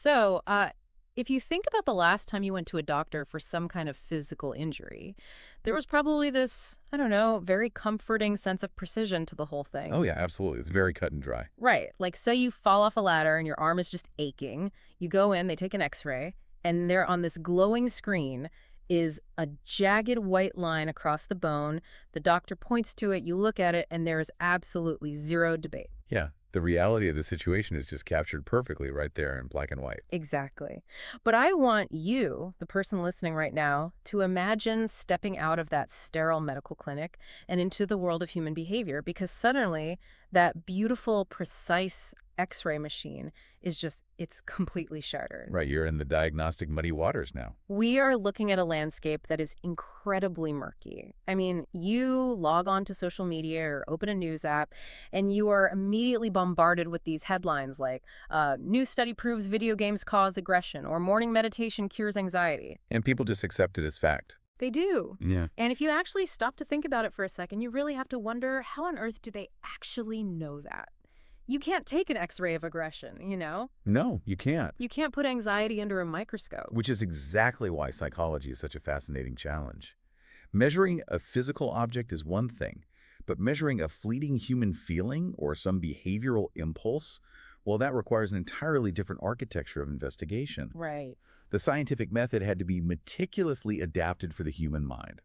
So, if you think about the last time you went to a doctor for some kind of physical injury, there was probably this, I don't know, very comforting sense of precision to the whole Oh, thing. yeah, absolutely. It's very cut and dry. Right. Like, say you fall off a ladder and your arm is just aching. You go in, they take an x ray, and there on this glowing screen is a jagged white line across the bone. The doctor points to it, you look at it, and there is absolutely zero debate. Yeah, the reality of the situation is just captured perfectly right there in black and white. Exactly. But I want you, the person listening right now, to imagine stepping out of that sterile medical clinic and into the world of human behavior because suddenly that beautiful, precise x ray machine is just, it's completely shattered. Right, you're in the diagnostic muddy waters now. We are looking at a landscape that is incredibly murky. I mean, you log on to social media or open a news app, and you are immediately bombarded with these headlines like, new study proves video games cause aggression, or morning meditation cures anxiety. And people just accept it as fact. They do. Yeah. And if you actually stop to think about it for a second, you really have to wonder, how on earth do they actually know that? You can't take an x ray of aggression, you know? No, you can't. You can't put anxiety under a microscope. Which is exactly why psychology is such a fascinating challenge. Measuring a physical object is one thing, but measuring a fleeting human feeling or some behavioral impulse, well, that requires an entirely different architecture of investigation. Right. The scientific method had to be meticulously adapted for the human mind.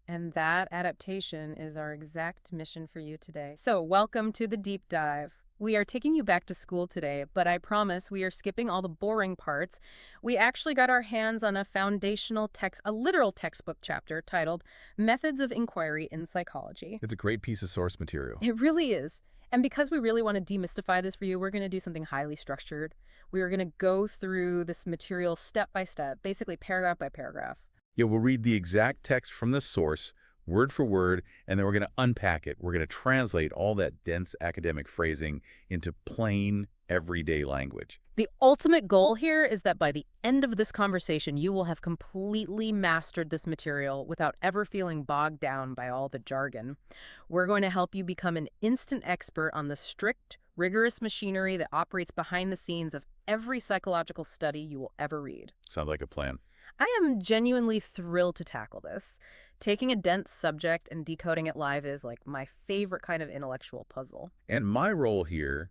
And that adaptation is our exact mission for you today. So, welcome to the deep dive. We are taking you back to school today, but I promise we are skipping all the boring parts. We actually got our hands on a foundational text, a literal textbook chapter titled Methods of Inquiry in Psychology. It's a great piece of source material. It really is. And because we really want to demystify this for you, we're going to do something highly structured. We are going to go through this material step by step, basically paragraph by paragraph. Yeah, we'll read the exact text from the source, word for word, and then we're going to unpack it. We're going to translate all that dense academic phrasing into plain, everyday language. The ultimate goal here is that by the end of this conversation, you will have completely mastered this material without ever feeling bogged down by all the jargon. We're going to help you become an instant expert on the strict, rigorous machinery that operates behind the scenes of every psychological study you will ever read. Sounds like a plan. I am genuinely thrilled to tackle this. Taking a dense subject and decoding it live is like my favorite kind of intellectual puzzle. And my role here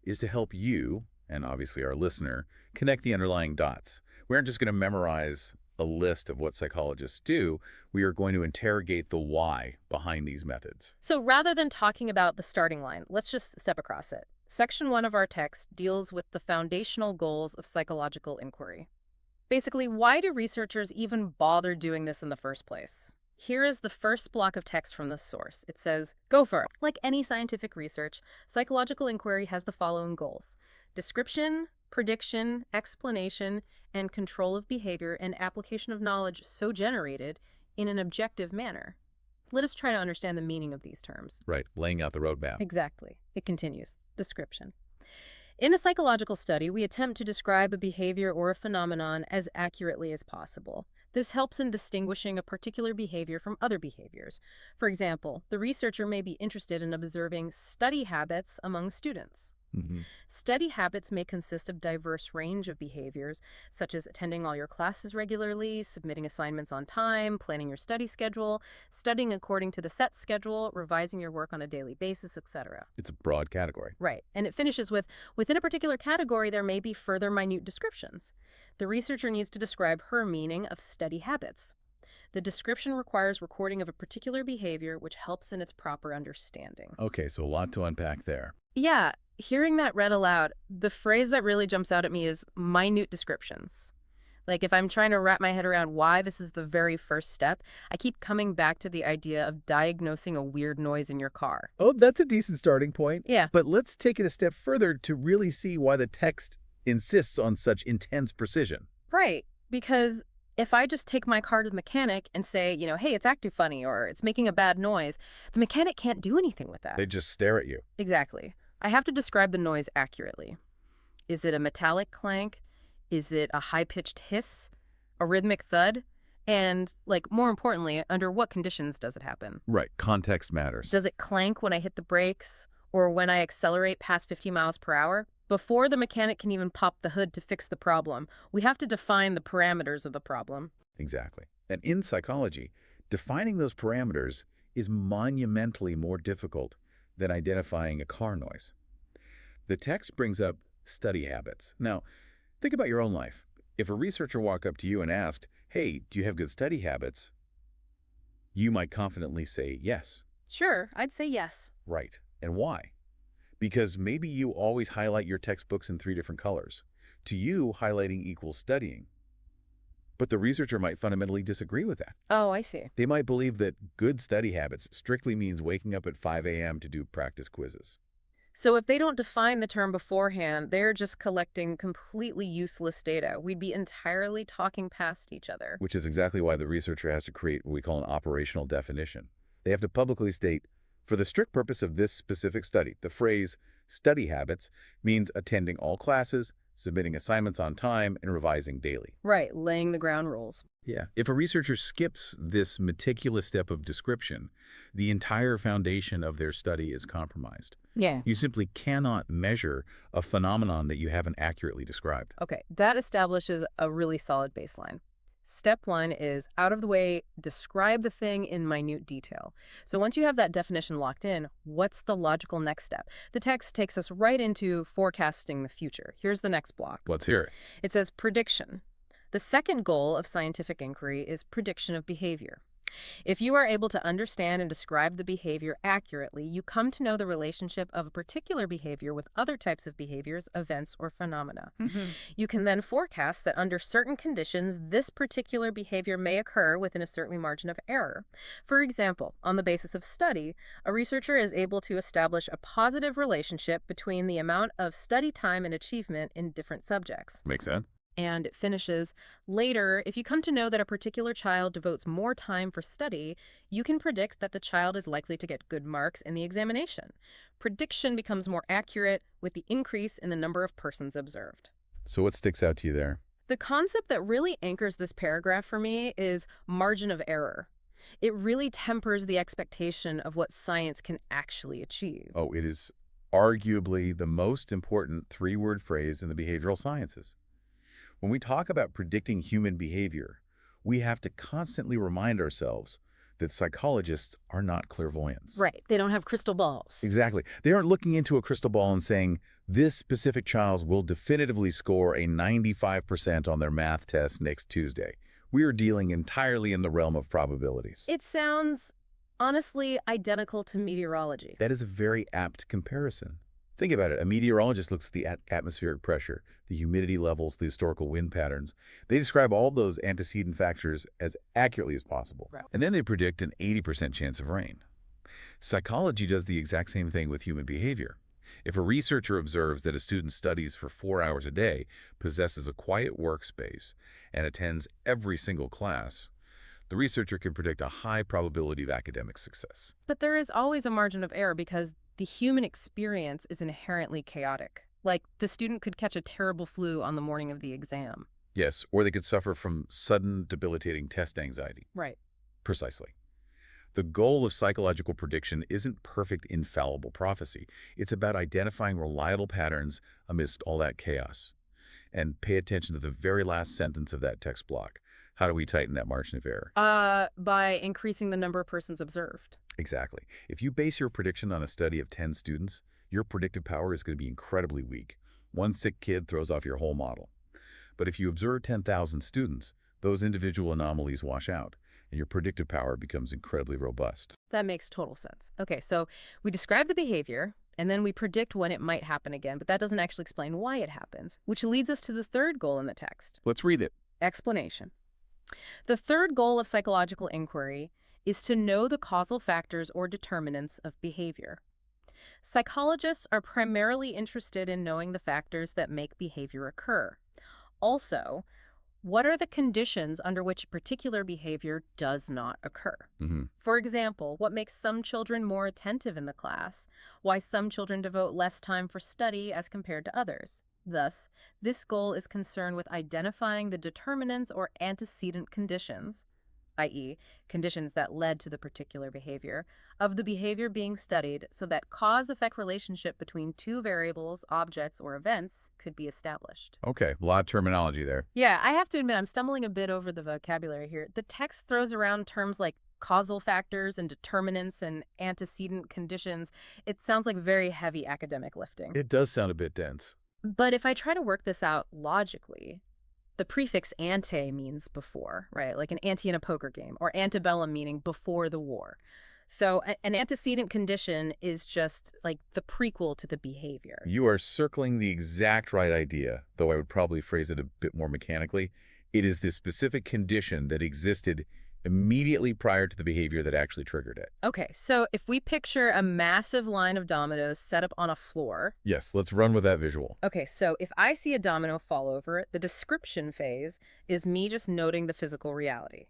is to help you, and obviously our listener, connect the underlying dots. We aren't just going to memorize a list of what psychologists do. We are going to interrogate the why behind these methods. So rather than talking about the starting line, let's just step across it. Section 1 of our text deals with the foundational goals of psychological inquiry. Basically, why do researchers even bother doing this in the first place? Here is the first block of text from the source. It says, go for it. Like any scientific research, psychological inquiry has the following goals: description, prediction, explanation, and control of behavior and application of knowledge so generated in an objective manner. Let us try to understand the meaning of these terms. Right, laying out the roadmap. Exactly. It continues. Description. In a psychological study, we attempt to describe a behavior or a phenomenon as accurately as possible. This helps in distinguishing a particular behavior from other behaviors. For example, the researcher may be interested in observing study habits among students. Study habits may consist of diverse range of behaviors, such as attending all your classes regularly, submitting assignments on time, planning your study schedule, studying according to the set schedule, revising your work on a daily basis, etc. It's a broad category. Right. And it finishes with, within a particular category, there may be further minute descriptions. The researcher needs to describe her meaning of study habits. The description requires recording of a particular behavior, which helps in its proper understanding. Okay, so a lot to unpack there. Yeah, hearing that read aloud, the phrase that really jumps out at me is minute descriptions. Like if I'm trying to wrap my head around why this is the very first step, I keep coming back to the idea of diagnosing a weird noise in your car. Oh, that's a decent starting point. Yeah. But let's take it a step further to really see why the text insists on such intense precision. Right. Because if I just take my car to the mechanic and say, hey, it's acting funny or it's making a bad noise, the mechanic can't do anything with that. They just stare at you. Exactly. I have to describe the noise accurately. Is it a metallic clank? Is it a high-pitched hiss? A rhythmic thud? And, more importantly, under what conditions does it happen? Right, context matters. Does it clank when I hit the brakes or when I accelerate past 50 miles per hour? Before the mechanic can even pop the hood to fix the problem, we have to define the parameters of the problem. Exactly. And in psychology, defining those parameters is monumentally more difficult than identifying a car noise. The text brings up study habits. Now, think about your own life. If a researcher walked up to you and asked, "Hey, do you have good study habits?" you might confidently say yes. Sure, I'd say yes. Right. And why? Because maybe you always highlight your textbooks in 3 different colors. To you, highlighting equals studying. But the researcher might fundamentally disagree with that. Oh, I see. They might believe that good study habits strictly means waking up at 5 a.m. to do practice quizzes. So if they don't define the term beforehand, they're just collecting completely useless data. We'd be entirely talking past each other. Which is exactly why the researcher has to create what we call an operational definition. They have to publicly state, for the strict purpose of this specific study, the phrase study habits means attending all classes, submitting assignments on time, and revising daily. Right, laying the ground rules. Yeah. If a researcher skips this meticulous step of description, the entire foundation of their study is compromised. Yeah. You simply cannot measure a phenomenon that you haven't accurately described. Okay, that establishes a really solid baseline. Step one is out of the way, describe the thing in minute detail. So once you have that definition locked in, what's the logical next step? The text takes us right into forecasting the future. Here's the next block. Let's hear it. It says prediction. The second goal of scientific inquiry is prediction of behavior. If you are able to understand and describe the behavior accurately, you come to know the relationship of a particular behavior with other types of behaviors, events, or phenomena. You can then forecast that under certain conditions, this particular behavior may occur within a certain margin of error. For example, on the basis of study, a researcher is able to establish a positive relationship between the amount of study time and achievement in different subjects. Makes sense. And it finishes, later, if you come to know that a particular child devotes more time for study, you can predict that the child is likely to get good marks in the examination. Prediction becomes more accurate with the increase in the number of persons observed. So what sticks out to you there? The concept that really anchors this paragraph for me is margin of error. It really tempers the expectation of what science can actually achieve. Oh, it is arguably the most important 3-word phrase in the behavioral sciences. When we talk about predicting human behavior, we have to constantly remind ourselves that psychologists are not clairvoyants. Right. They don't have crystal balls. Exactly. They aren't looking into a crystal ball and saying, this specific child will definitively score a 95% on their math test next Tuesday. We are dealing entirely in the realm of probabilities. It sounds, honestly, identical to meteorology. That is a very apt comparison. Think about it. A meteorologist looks at the atmospheric pressure, the humidity levels, the historical wind patterns. They describe all those antecedent factors as accurately as possible. Right. And then they predict an 80% chance of rain. Psychology does the exact same thing with human behavior. If a researcher observes that a student studies for 4 hours a day, possesses a quiet workspace, and attends every single class, the researcher can predict a high probability of academic success. But there is always a margin of error because the human experience is inherently chaotic. Like, the student could catch a terrible flu on the morning of the exam. Yes, or they could suffer from sudden debilitating test anxiety. Right. Precisely. The goal of psychological prediction isn't perfect, infallible prophecy. It's about identifying reliable patterns amidst all that chaos. And pay attention to the very last sentence of that text block. How do we tighten that margin of error? By increasing the number of persons observed. Exactly. If you base your prediction on a study of 10 students, your predictive power is going to be incredibly weak. One sick kid throws off your whole model. But if you observe 10,000 students, those individual anomalies wash out, and your predictive power becomes incredibly robust. That makes total sense. Okay, so we describe the behavior, and then we predict when it might happen again, but that doesn't actually explain why it happens, which leads us to the third goal in the text. Let's read it. Explanation. The third goal of psychological inquiry is to know the causal factors or determinants of behavior. Psychologists are primarily interested in knowing the factors that make behavior occur. Also, what are the conditions under which a particular behavior does not occur? For example, what makes some children more attentive in the class? Why some children devote less time for study as compared to others? Thus, this goal is concerned with identifying the determinants or antecedent conditions i.e., conditions that led to the particular behavior, of the behavior being studied so that cause-effect relationship between two variables, objects, or events could be established. Okay, a lot of terminology there. Yeah, I have to admit, I'm stumbling a bit over the vocabulary here. The text throws around terms like causal factors and determinants and antecedent conditions. It sounds like very heavy academic lifting. It does sound a bit dense. But if I try to work this out logically, the prefix ante means before, right? Like an ante in a poker game, or antebellum meaning before the war. So an antecedent condition is just like the prequel to the behavior. You are circling the exact right idea, though I would probably phrase it a bit more mechanically. It is the specific condition that existed immediately prior to the behavior that actually triggered it. Okay, so if we picture a massive line of dominoes set up on a floor. Yes, let's run with that visual. Okay, so if I see a domino fall over, the description phase is me just noting the physical reality.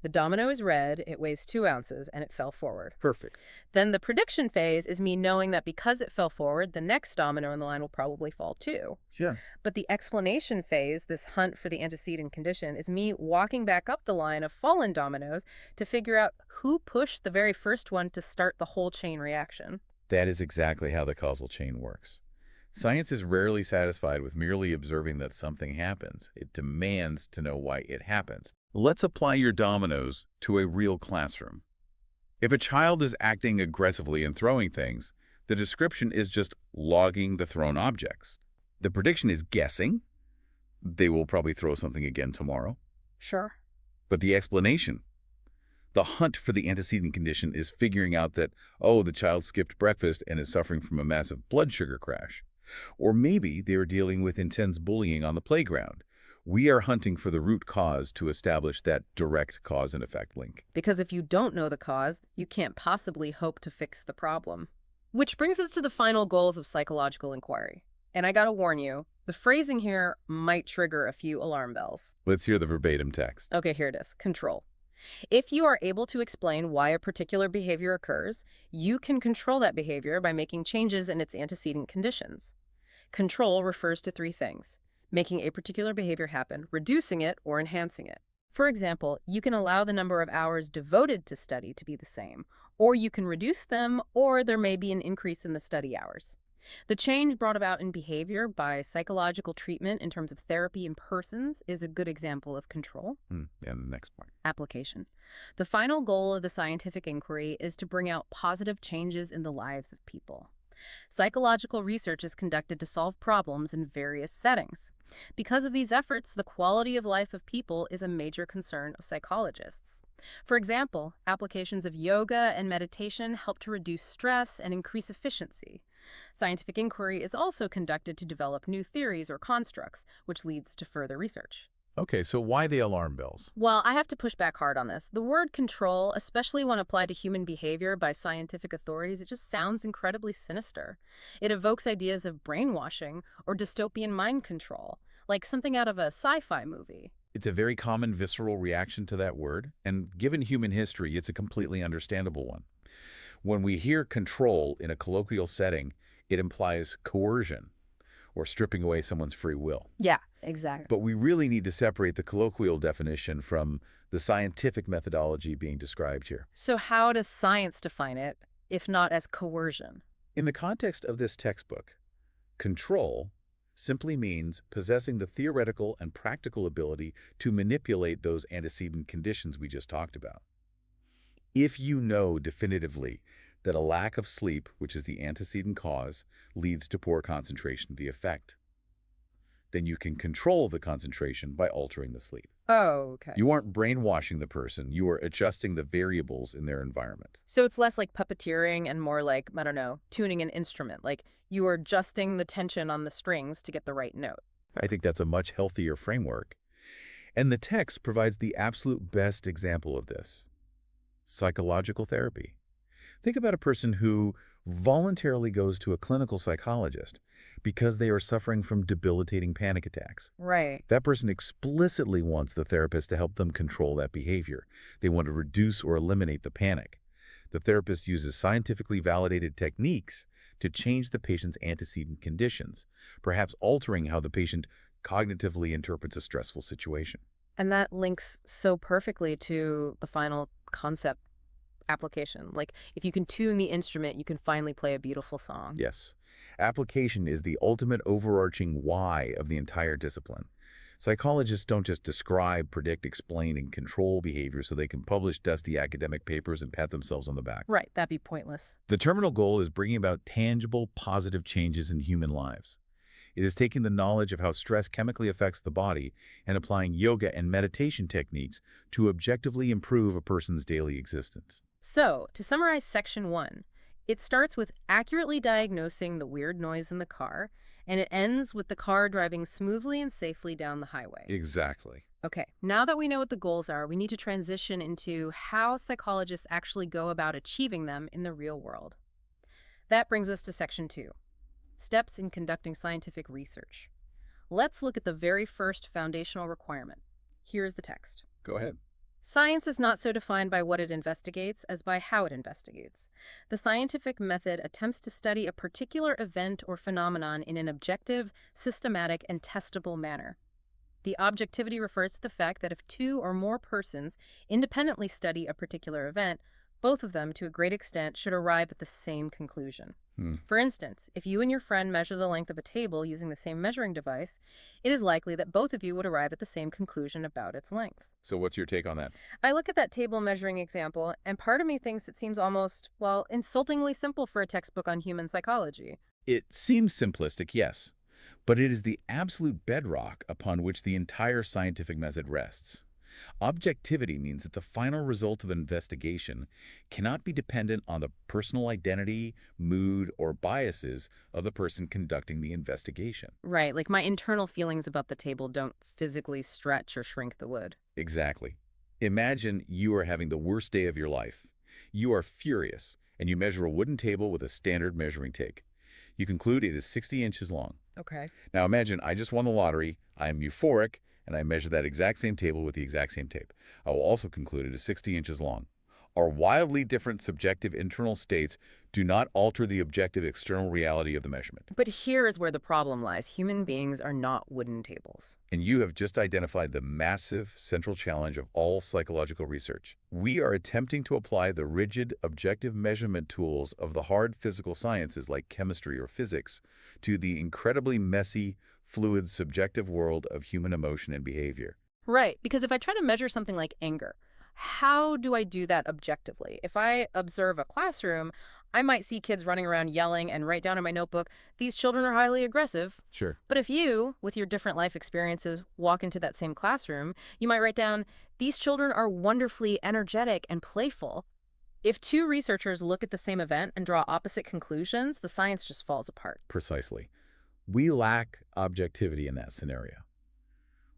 The domino is red, it weighs 2 ounces, and it fell forward. Perfect. Then the prediction phase is me knowing that because it fell forward, the next domino in the line will probably fall too. Yeah. But the explanation phase, this hunt for the antecedent condition, is me walking back up the line of fallen dominoes to figure out who pushed the very first one to start the whole chain reaction. That is exactly how the causal chain works. Science is rarely satisfied with merely observing that something happens. It demands to know why it happens. Let's apply your dominoes to a real classroom. If a child is acting aggressively and throwing things, the description is just logging the thrown objects. The prediction is guessing. They will probably throw something again tomorrow. Sure. But the explanation, the hunt for the antecedent condition, is figuring out that, oh, the child skipped breakfast and is suffering from a massive blood sugar crash. Or maybe they are dealing with intense bullying on the playground. We are hunting for the root cause to establish that direct cause and effect link. Because if you don't know the cause, you can't possibly hope to fix the problem. Which brings us to the final goals of psychological inquiry. And I gotta warn you, the phrasing here might trigger a few alarm bells. Let's hear the verbatim text. Okay, here it is. Control. If you are able to explain why a particular behavior occurs, you can control that behavior by making changes in its antecedent conditions. Control refers to 3 things: making a particular behavior happen, reducing it, or enhancing it. For example, you can allow the number of hours devoted to study to be the same, or you can reduce them, or there may be an increase in the study hours. The change brought about in behavior by psychological treatment in terms of therapy in persons is a good example of control. And the next part. Application. The final goal of the scientific inquiry is to bring out positive changes in the lives of people. Psychological research is conducted to solve problems in various settings. Because of these efforts, the quality of life of people is a major concern of psychologists. For example, applications of yoga and meditation help to reduce stress and increase efficiency. Scientific inquiry is also conducted to develop new theories or constructs, which leads to further research. Okay, so why the alarm bells? Well, I have to push back hard on this. The word control, especially when applied to human behavior by scientific authorities, it just sounds incredibly sinister. It evokes ideas of brainwashing or dystopian mind control, like something out of a sci-fi movie. It's a very common visceral reaction to that word, and given human history, it's a completely understandable one. When we hear control in a colloquial setting, it implies coercion or stripping away someone's free will. Yeah, exactly. But we really need to separate the colloquial definition from the scientific methodology being described here. So how does science define it, if not as coercion? In the context of this textbook, control simply means possessing the theoretical and practical ability to manipulate those antecedent conditions we just talked about. If you know definitively that a lack of sleep, which is the antecedent cause, leads to poor concentration, the effect, then you can control the concentration by altering the sleep. Oh, okay. You aren't brainwashing the person, you are adjusting the variables in their environment. So it's less like puppeteering and more like, I don't know, tuning an instrument. Like you are adjusting the tension on the strings to get the right note. I think that's a much healthier framework. And the text provides the absolute best example of this: psychological therapy. Think about a person who voluntarily goes to a clinical psychologist because they are suffering from debilitating panic attacks. Right. That person explicitly wants the therapist to help them control that behavior. They want to reduce or eliminate the panic. The therapist uses scientifically validated techniques to change the patient's antecedent conditions, perhaps altering how the patient cognitively interprets a stressful situation. And that links so perfectly to the final concept application. Like, if you can tune the instrument, you can finally play a beautiful song. Yes. Application is the ultimate overarching why of the entire discipline. Psychologists don't just describe, predict, explain, and control behavior so they can publish dusty academic papers and pat themselves on the back. Right, that'd be pointless. The terminal goal is bringing about tangible, positive changes in human lives. It is taking the knowledge of how stress chemically affects the body and applying yoga and meditation techniques to objectively improve a person's daily existence. So, to summarize section 1, it starts with accurately diagnosing the weird noise in the car, and it ends with the car driving smoothly and safely down the highway. Exactly. Okay, now that we know what the goals are, we need to transition into how psychologists actually go about achieving them in the real world. That brings us to section 2, steps in conducting scientific research. Let's look at the very first foundational requirement. Here's the text. Go ahead. Science is not so defined by what it investigates as by how it investigates. The scientific method attempts to study a particular event or phenomenon in an objective, systematic, and testable manner. The objectivity refers to the fact that if two or more persons independently study a particular event, both of them, to a great extent, should arrive at the same conclusion. For instance, if you and your friend measure the length of a table using the same measuring device, it is likely that both of you would arrive at the same conclusion about its length. So what's your take on that? I look at that table measuring example, and part of me thinks it seems almost, well, insultingly simple for a textbook on human psychology. It seems simplistic, yes, but it is the absolute bedrock upon which the entire scientific method rests. Objectivity means that the final result of an investigation cannot be dependent on the personal identity, mood, or biases of the person conducting the investigation. Right, like my internal feelings about the table don't physically stretch or shrink the wood. Exactly. Imagine you are having the worst day of your life. You are furious, and you measure a wooden table with a standard measuring tape. You conclude it is 60 inches long. Okay. Now imagine I just won the lottery, I am euphoric, and I measure that exact same table with the exact same tape. I will also conclude it is 60 inches long. Our wildly different subjective internal states do not alter the objective external reality of the measurement. But here is where the problem lies. Human beings are not wooden tables. And you have just identified the massive central challenge of all psychological research. We are attempting to apply the rigid, objective measurement tools of the hard physical sciences like chemistry or physics to the incredibly messy, fluid, subjective world of human emotion and behavior. Right, because if I try to measure something like anger, how do I do that objectively? If I observe a classroom, I might see kids running around yelling and write down in my notebook, these children are highly aggressive. Sure. But if you, with your different life experiences, walk into that same classroom, you might write down, these children are wonderfully energetic and playful. If two researchers look at the same event and draw opposite conclusions, the science just falls apart. Precisely. We lack objectivity in that scenario,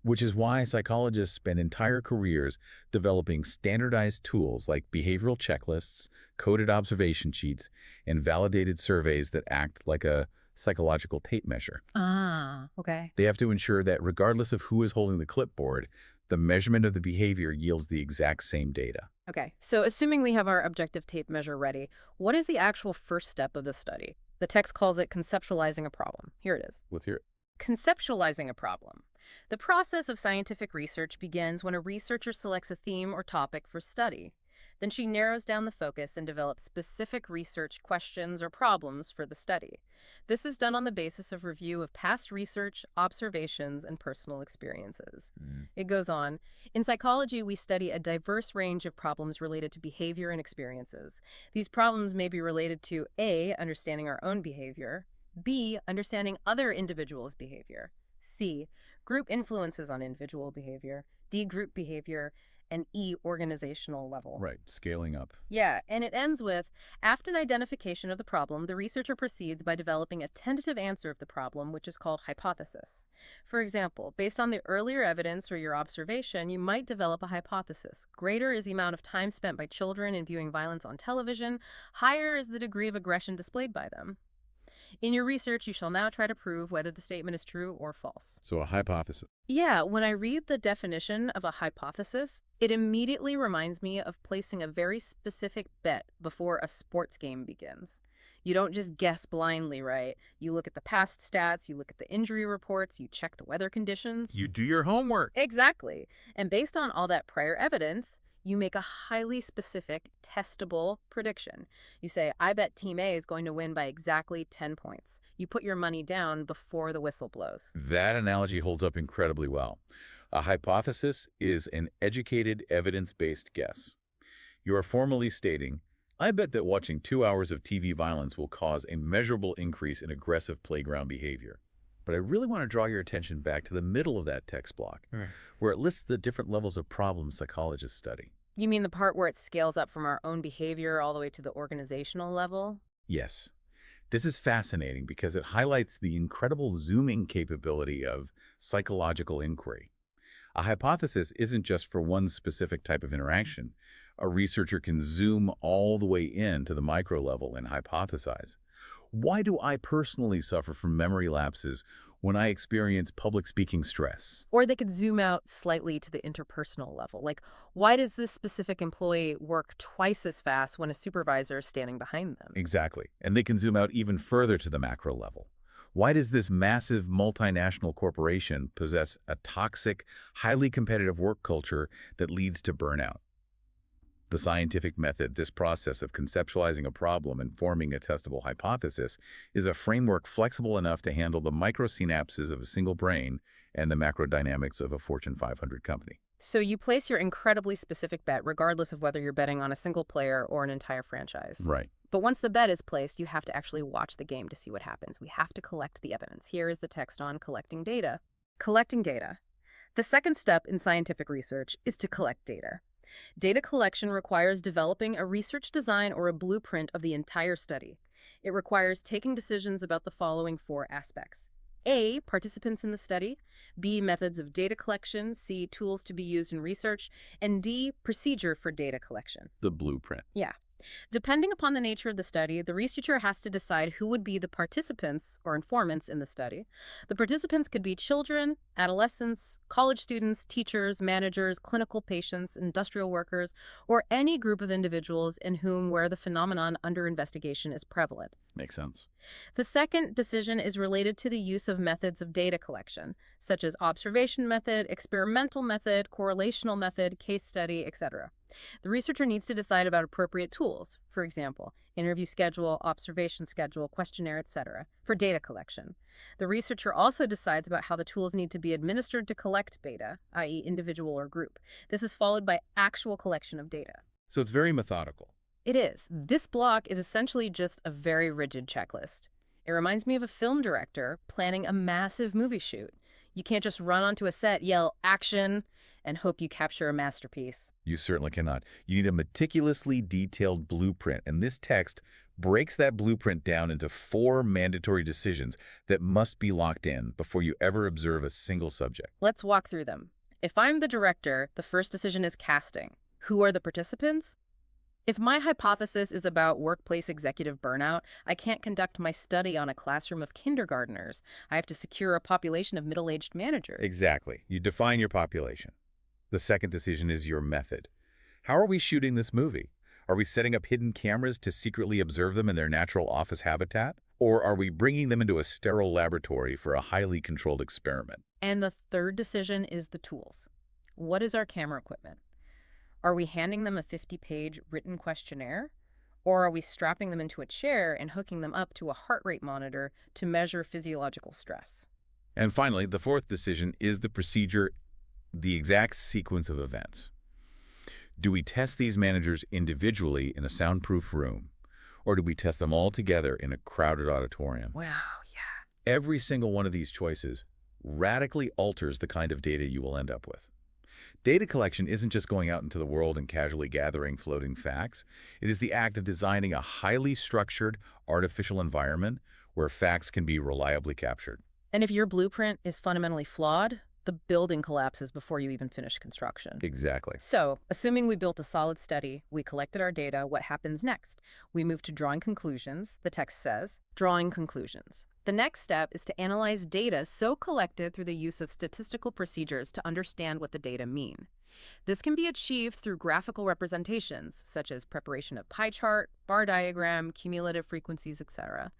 which is why psychologists spend entire careers developing standardized tools like behavioral checklists, coded observation sheets, and validated surveys that act like a psychological tape measure. Ah, okay. They have to ensure that regardless of who is holding the clipboard, the measurement of the behavior yields the exact same data. Okay, so assuming we have our objective tape measure ready, what is the actual first step of the study? The text calls it conceptualizing a problem. Here it is. Let's hear it. Conceptualizing a problem. The process of scientific research begins when a researcher selects a theme or topic for study. Then she narrows down the focus and develops specific research questions or problems for the study. This is done on the basis of review of past research, observations, and personal experiences. It goes on. In psychology, we study a diverse range of problems related to behavior and experiences. These problems may be related to A, understanding our own behavior, B, understanding other individuals' behavior, C, group influences on individual behavior, D, group behavior, and E, organizational level. Right, scaling up. Yeah, and it ends with, after an identification of the problem, the researcher proceeds by developing a tentative answer of the problem, which is called hypothesis. For example, based on the earlier evidence or your observation, you might develop a hypothesis. Greater is the amount of time spent by children in viewing violence on television. Higher is the degree of aggression displayed by them. In your research, you shall now try to prove whether the statement is true or false. So a hypothesis. Yeah, when I read the definition of a hypothesis, it immediately reminds me of placing a very specific bet before a sports game begins. You don't just guess blindly, right? You look at the past stats, you look at the injury reports, you check the weather conditions. You do your homework. Exactly. And based on all that prior evidence, you make a highly specific, testable prediction. You say, I bet Team A is going to win by exactly 10 points. You put your money down before the whistle blows. That analogy holds up incredibly well. A hypothesis is an educated, evidence-based guess. You are formally stating, I bet that watching 2 hours of TV violence will cause a measurable increase in aggressive playground behavior. But I really want to draw your attention back to the middle of that text block, Right. where it lists the different levels of problems psychologists study. You mean the part where it scales up from our own behavior all the way to the organizational level? Yes, this is fascinating because it highlights the incredible zooming capability of psychological inquiry. A hypothesis isn't just for one specific type of interaction. A researcher can zoom all the way in to the micro level and hypothesize. Why do I personally suffer from memory lapses when I experience public speaking stress? Or they could zoom out slightly to the interpersonal level. Like, why does this specific employee work twice as fast when a supervisor is standing behind them? Exactly. And they can zoom out even further to the macro level. Why does this massive multinational corporation possess a toxic, highly competitive work culture that leads to burnout? The scientific method, this process of conceptualizing a problem and forming a testable hypothesis, is a framework flexible enough to handle the microsynapses of a single brain and the macrodynamics of a Fortune 500 company. So you place your incredibly specific bet regardless of whether you're betting on a single player or an entire franchise. Right. But once the bet is placed, you have to actually watch the game to see what happens. We have to collect the evidence. Here is the text on collecting data. Collecting data. The second step in scientific research is to collect data. Data collection requires developing a research design or a blueprint of the entire study. It requires taking decisions about the following 4 aspects. A, participants in the study. B, methods of data collection. C, tools to be used in research. And D, procedure for data collection. The blueprint. Yeah. Depending upon the nature of the study, the researcher has to decide who would be the participants or informants in the study. The participants could be children, adolescents, college students, teachers, managers, clinical patients, industrial workers, or any group of individuals in whom where the phenomenon under investigation is prevalent. Makes sense. The second decision is related to the use of methods of data collection, such as observation method, experimental method, correlational method, case study, etc. The researcher needs to decide about appropriate tools, for example, interview schedule, observation schedule, questionnaire, etc., for data collection. The researcher also decides about how the tools need to be administered to collect data, i.e. individual or group. This is followed by actual collection of data. So it's very methodical. It is. This block is essentially just a very rigid checklist. It reminds me of a film director planning a massive movie shoot. You can't just run onto a set, yell, action, and hope you capture a masterpiece. You certainly cannot. You need a meticulously detailed blueprint, and this text breaks that blueprint down into 4 mandatory decisions that must be locked in before you ever observe a single subject. Let's walk through them. If I'm the director, the first decision is casting. Who are the participants? If my hypothesis is about workplace executive burnout, I can't conduct my study on a classroom of kindergartners. I have to secure a population of middle-aged managers. Exactly. You define your population. The second decision is your method. How are we shooting this movie? Are we setting up hidden cameras to secretly observe them in their natural office habitat? Or are we bringing them into a sterile laboratory for a highly controlled experiment? And the third decision is the tools. What is our camera equipment? Are we handing them a 50-page written questionnaire? Or are we strapping them into a chair and hooking them up to a heart rate monitor to measure physiological stress? And finally, the fourth decision is the procedure, the exact sequence of events. Do we test these managers individually in a soundproof room? Or do we test them all together in a crowded auditorium? Wow, yeah. Every single one of these choices radically alters the kind of data you will end up with. Data collection isn't just going out into the world and casually gathering floating facts. It is the act of designing a highly structured, artificial environment where facts can be reliably captured. And if your blueprint is fundamentally flawed, the building collapses before you even finish construction. Exactly. So, assuming we built a solid study, we collected our data, what happens next? We move to drawing conclusions. The text says, drawing conclusions. The next step is to analyze data so collected through the use of statistical procedures to understand what the data mean. This can be achieved through graphical representations, such as preparation of pie chart, bar diagram, cumulative frequencies, etc.,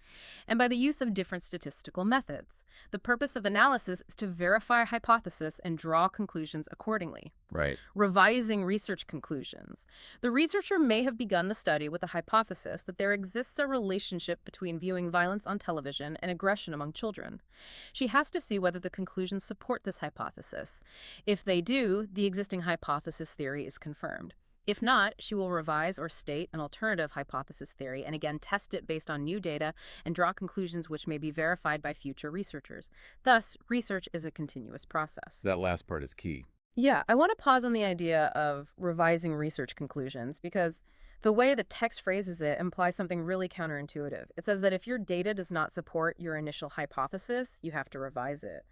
and by the use of different statistical methods. The purpose of analysis is to verify a hypothesis and draw conclusions accordingly. Right. Revising research conclusions. The researcher may have begun the study with a hypothesis that there exists a relationship between viewing violence on television and aggression among children. She has to see whether the conclusions support this hypothesis. If they do, the existing hypothesis theory is confirmed. If not, she will revise or state an alternative hypothesis theory and again test it based on new data and draw conclusions which may be verified by future researchers. Thus, research is a continuous process. That last part is key. Yeah, I want to pause on the idea of revising research conclusions because the way the text phrases it implies something really counterintuitive. It says that if your data does not support your initial hypothesis, you have to revise it.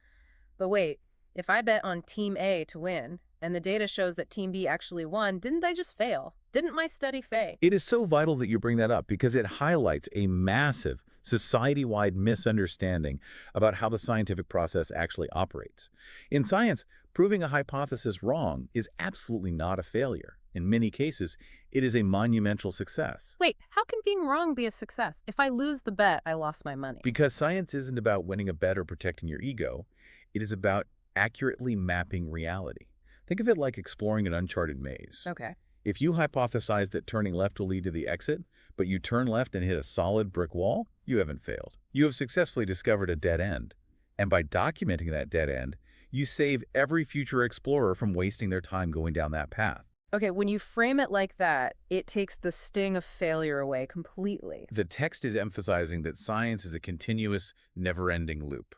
But wait, if I bet on Team A to win, and the data shows that Team B actually won, didn't I just fail? Didn't my study fail? It is so vital that you bring that up because it highlights a massive society-wide misunderstanding about how the scientific process actually operates. In science, proving a hypothesis wrong is absolutely not a failure. In many cases, it is a monumental success. Wait, how can being wrong be a success? If I lose the bet, I lost my money. Because science isn't about winning a bet or protecting your ego. It is about accurately mapping reality. Think of it like exploring an uncharted maze. Okay. If you hypothesize that turning left will lead to the exit, but you turn left and hit a solid brick wall, you haven't failed. You have successfully discovered a dead end. And by documenting that dead end, you save every future explorer from wasting their time going down that path. Okay, when you frame it like that, it takes the sting of failure away completely. The text is emphasizing that science is a continuous, never-ending loop.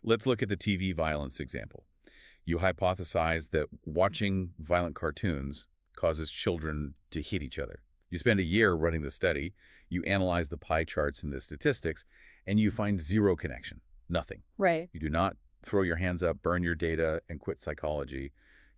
Let's look at the TV violence example. You hypothesize that watching violent cartoons causes children to hit each other. You spend a year running the study, you analyze the pie charts and the statistics, and you find zero connection, nothing. Right. You do not throw your hands up, burn your data, and quit psychology.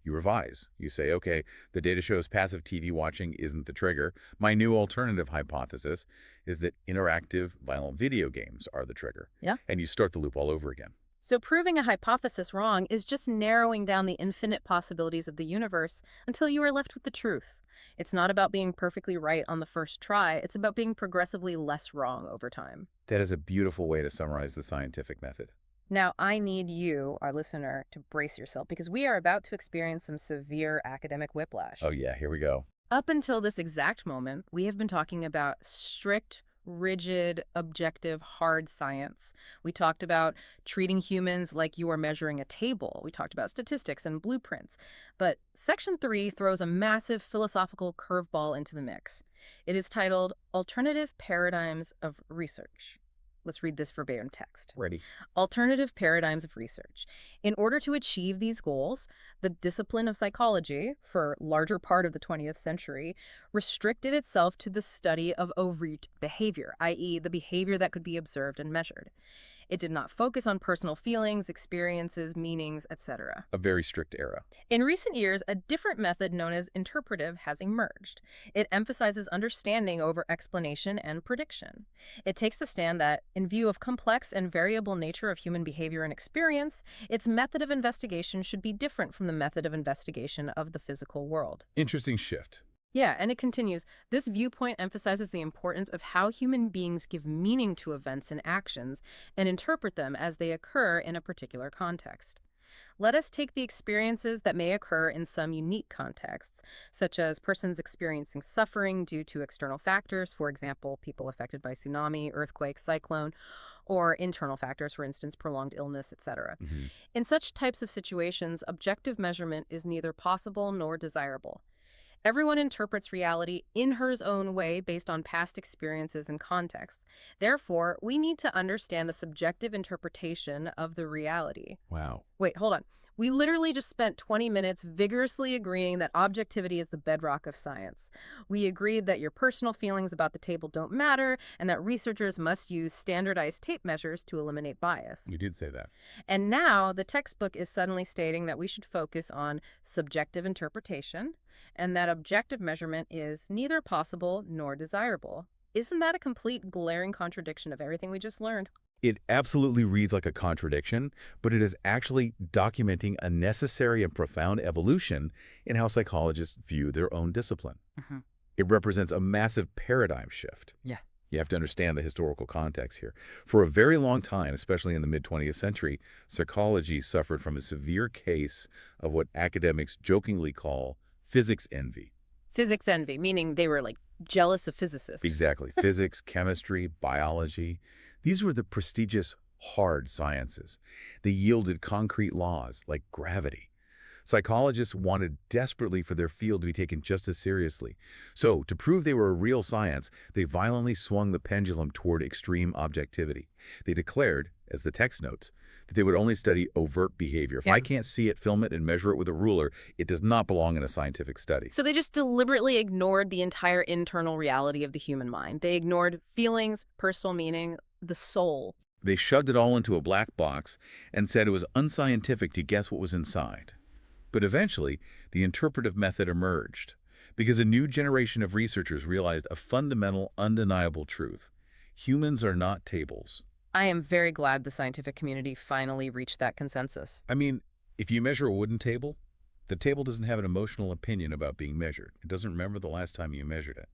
You revise. You say, okay, the data shows passive TV watching isn't the trigger. My new alternative hypothesis is that interactive violent video games are the trigger. Yeah. And you start the loop all over again. So proving a hypothesis wrong is just narrowing down the infinite possibilities of the universe until you are left with the truth. It's not about being perfectly right on the first try. It's about being progressively less wrong over time. That is a beautiful way to summarize the scientific method. Now, I need you, our listener, to brace yourself because we are about to experience some severe academic whiplash. Oh yeah, here we go. Up until this exact moment, we have been talking about strict, rigid, objective, hard science. We talked about treating humans like you are measuring a table. We talked about statistics and blueprints. But Section 3 throws a massive philosophical curveball into the mix. It is titled Alternative Paradigms of Research. Let's read this verbatim text. Ready. Alternative paradigms of research. In order to achieve these goals, the discipline of psychology, for larger part of the 20th century, restricted itself to the study of overt behavior, i.e. the behavior that could be observed and measured. It did not focus on personal feelings, experiences, meanings, etc. A very strict era. In recent years, a different method known as interpretive has emerged. It emphasizes understanding over explanation and prediction. It takes the stand that, in view of complex and variable nature of human behavior and experience, its method of investigation should be different from the method of investigation of the physical world. Interesting shift. Yeah, and it continues, this viewpoint emphasizes the importance of how human beings give meaning to events and actions and interpret them as they occur in a particular context. Let us take the experiences that may occur in some unique contexts, such as persons experiencing suffering due to external factors, for example, people affected by tsunami, earthquake, cyclone, or internal factors, for instance, prolonged illness, etc. In such types of situations, objective measurement is neither possible nor desirable. Everyone interprets reality in her own way based on past experiences and contexts. Therefore, we need to understand the subjective interpretation of the reality. Wow. Wait, hold on. We literally just spent 20 minutes vigorously agreeing that objectivity is the bedrock of science. We agreed that your personal feelings about the table don't matter and that researchers must use standardized tape measures to eliminate bias. You did say that. And now the textbook is suddenly stating that we should focus on subjective interpretation and that objective measurement is neither possible nor desirable. Isn't that a complete glaring contradiction of everything we just learned? It absolutely reads like a contradiction, but it is actually documenting a necessary and profound evolution in how psychologists view their own discipline. Hmm. It represents a massive paradigm shift. Yeah. You have to understand the historical context here. For a very long time, especially in the mid-20th century, psychology suffered from a severe case of what academics jokingly call physics envy. Physics envy, meaning they were like jealous of physicists. Exactly. Physics, chemistry, biology. These were the prestigious hard sciences. They yielded concrete laws like gravity. Psychologists wanted desperately for their field to be taken just as seriously. So, to prove they were a real science, they violently swung the pendulum toward extreme objectivity. They declared, as the text notes, that they would only study overt behavior. If Yeah. I can't see it, film it, and measure it with a ruler, it does not belong in a scientific study. So they just deliberately ignored the entire internal reality of the human mind. They ignored feelings, personal meaning, the soul. They shoved it all into a black box and said it was unscientific to guess what was inside. But eventually, the interpretive method emerged because a new generation of researchers realized a fundamental, undeniable truth. Humans are not tables. I am very glad the scientific community finally reached that consensus. I mean, if you measure a wooden table, the table doesn't have an emotional opinion about being measured. It doesn't remember the last time you measured it.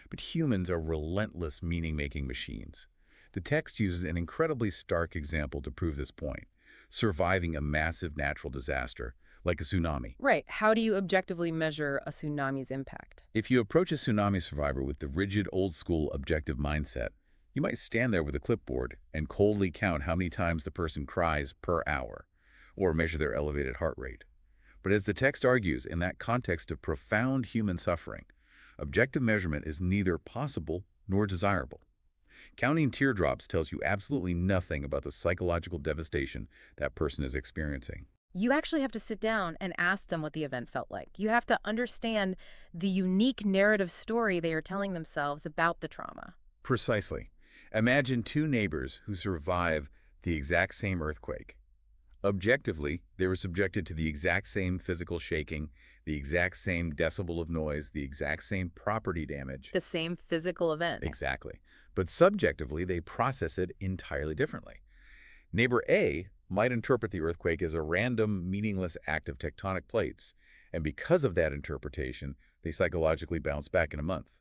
But humans are relentless meaning-making machines. The text uses an incredibly stark example to prove this point: surviving a massive natural disaster, like a tsunami. Right. How do you objectively measure a tsunami's impact? If you approach a tsunami survivor with the rigid, old-school, objective mindset, you might stand there with a clipboard and coldly count how many times the person cries per hour, or measure their elevated heart rate. But as the text argues, in that context of profound human suffering, objective measurement is neither possible nor desirable. Counting teardrops tells you absolutely nothing about the psychological devastation that person is experiencing. You actually have to sit down and ask them what the event felt like. You have to understand the unique narrative story they are telling themselves about the trauma. Precisely. Imagine two neighbors who survive the exact same earthquake. Objectively, they were subjected to the exact same physical shaking, the exact same decibel of noise, the exact same property damage. The same physical event. Exactly. But subjectively, they process it entirely differently. Neighbor A might interpret the earthquake as a random, meaningless act of tectonic plates, and because of that interpretation, they psychologically bounce back in a month.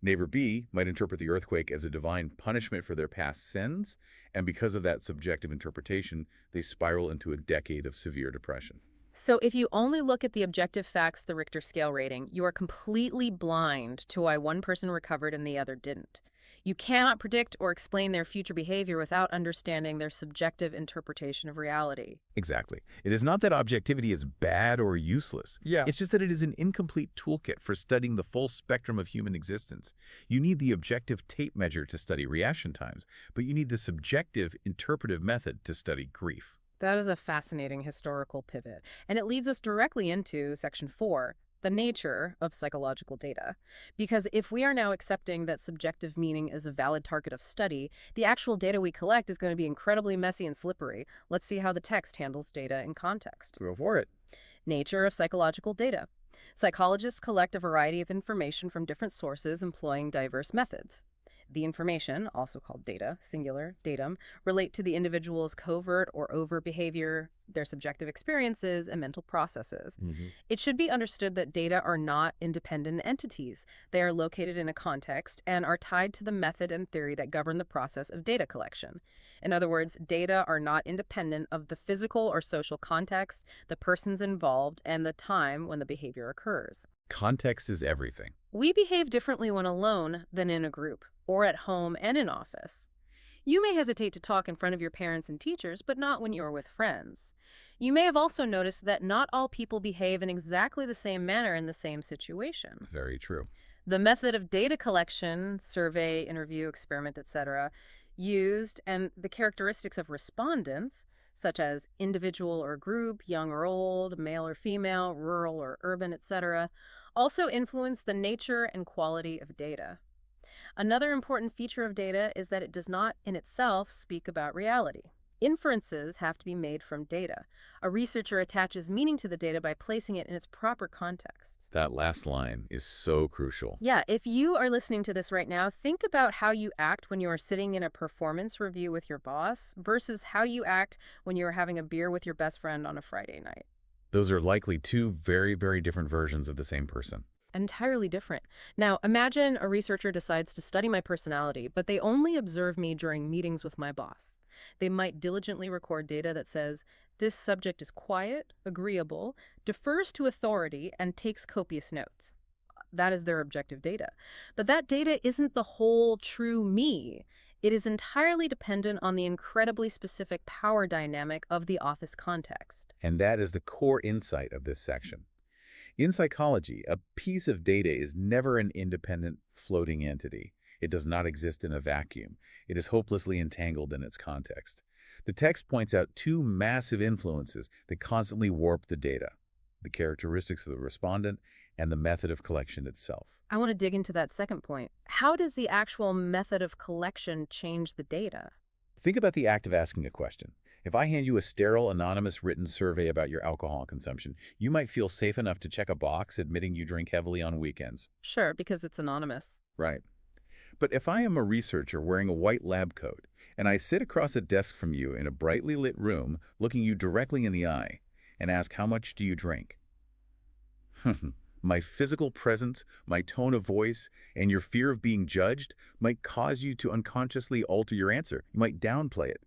Neighbor B might interpret the earthquake as a divine punishment for their past sins, and because of that subjective interpretation, they spiral into a decade of severe depression. So if you only look at the objective facts, the Richter scale rating, you are completely blind to why one person recovered and the other didn't. You cannot predict or explain their future behavior without understanding their subjective interpretation of reality. Exactly. It is not that objectivity is bad or useless. Yeah. It's just that it is an incomplete toolkit for studying the full spectrum of human existence. You need the objective tape measure to study reaction times, but you need the subjective interpretive method to study grief. That is a fascinating historical pivot, and it leads us directly into Section 4, the nature of psychological data. Because if we are now accepting that subjective meaning is a valid target of study, the actual data we collect is going to be incredibly messy and slippery. Let's see how the text handles data in context. Go for it. Nature of psychological data. Psychologists collect a variety of information from different sources employing diverse methods. The information, also called data, singular, datum, relate to the individual's covert or overt behavior, their subjective experiences, and mental processes. It should be understood that data are not independent entities. They are located in a context and are tied to the method and theory that govern the process of data collection. In other words, data are not independent of the physical or social context, the persons involved, and the time when the behavior occurs. Context is everything. We behave differently when alone than in a group, or at home and in office. You may hesitate to talk in front of your parents and teachers, but not when you're with friends. You may have also noticed that not all people behave in exactly the same manner in the same situation. Very true. The method of data collection, survey, interview, experiment, etc., used, and the characteristics of respondents, such as individual or group, young or old, male or female, rural or urban, etc., also influence the nature and quality of data. Another important feature of data is that it does not in itself speak about reality. Inferences have to be made from data. A researcher attaches meaning to the data by placing it in its proper context. That last line is so crucial. Yeah, if you are listening to this right now, think about how you act when you are sitting in a performance review with your boss versus how you act when you are having a beer with your best friend on a Friday night. Those are likely two very, very different versions of the same person. Entirely different. Now, imagine a researcher decides to study my personality, but they only observe me during meetings with my boss. They might diligently record data that says, this subject is quiet, agreeable, defers to authority, and takes copious notes. That is their objective data. But that data isn't the whole true me. It is entirely dependent on the incredibly specific power dynamic of the office context. And that is the core insight of this section. In psychology, a piece of data is never an independent, floating entity. It does not exist in a vacuum. It is hopelessly entangled in its context. The text points out two massive influences that constantly warp the data: the characteristics of the respondent and the method of collection itself. I want to dig into that second point. How does the actual method of collection change the data? Think about the act of asking a question. If I hand you a sterile, anonymous written survey about your alcohol consumption, you might feel safe enough to check a box admitting you drink heavily on weekends. Sure, because it's anonymous. Right. But if I am a researcher wearing a white lab coat, and I sit across a desk from you in a brightly lit room, looking you directly in the eye, and ask, how much do you drink? My physical presence, my tone of voice, and your fear of being judged might cause you to unconsciously alter your answer. You might downplay it.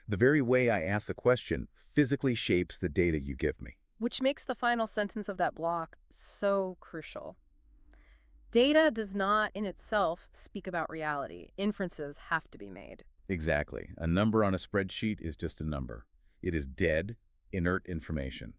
The very way I ask the question physically shapes the data you give me. Which makes the final sentence of that block so crucial. Data does not in itself speak about reality. Inferences have to be made. Exactly. A number on a spreadsheet is just a number. It is dead, inert information.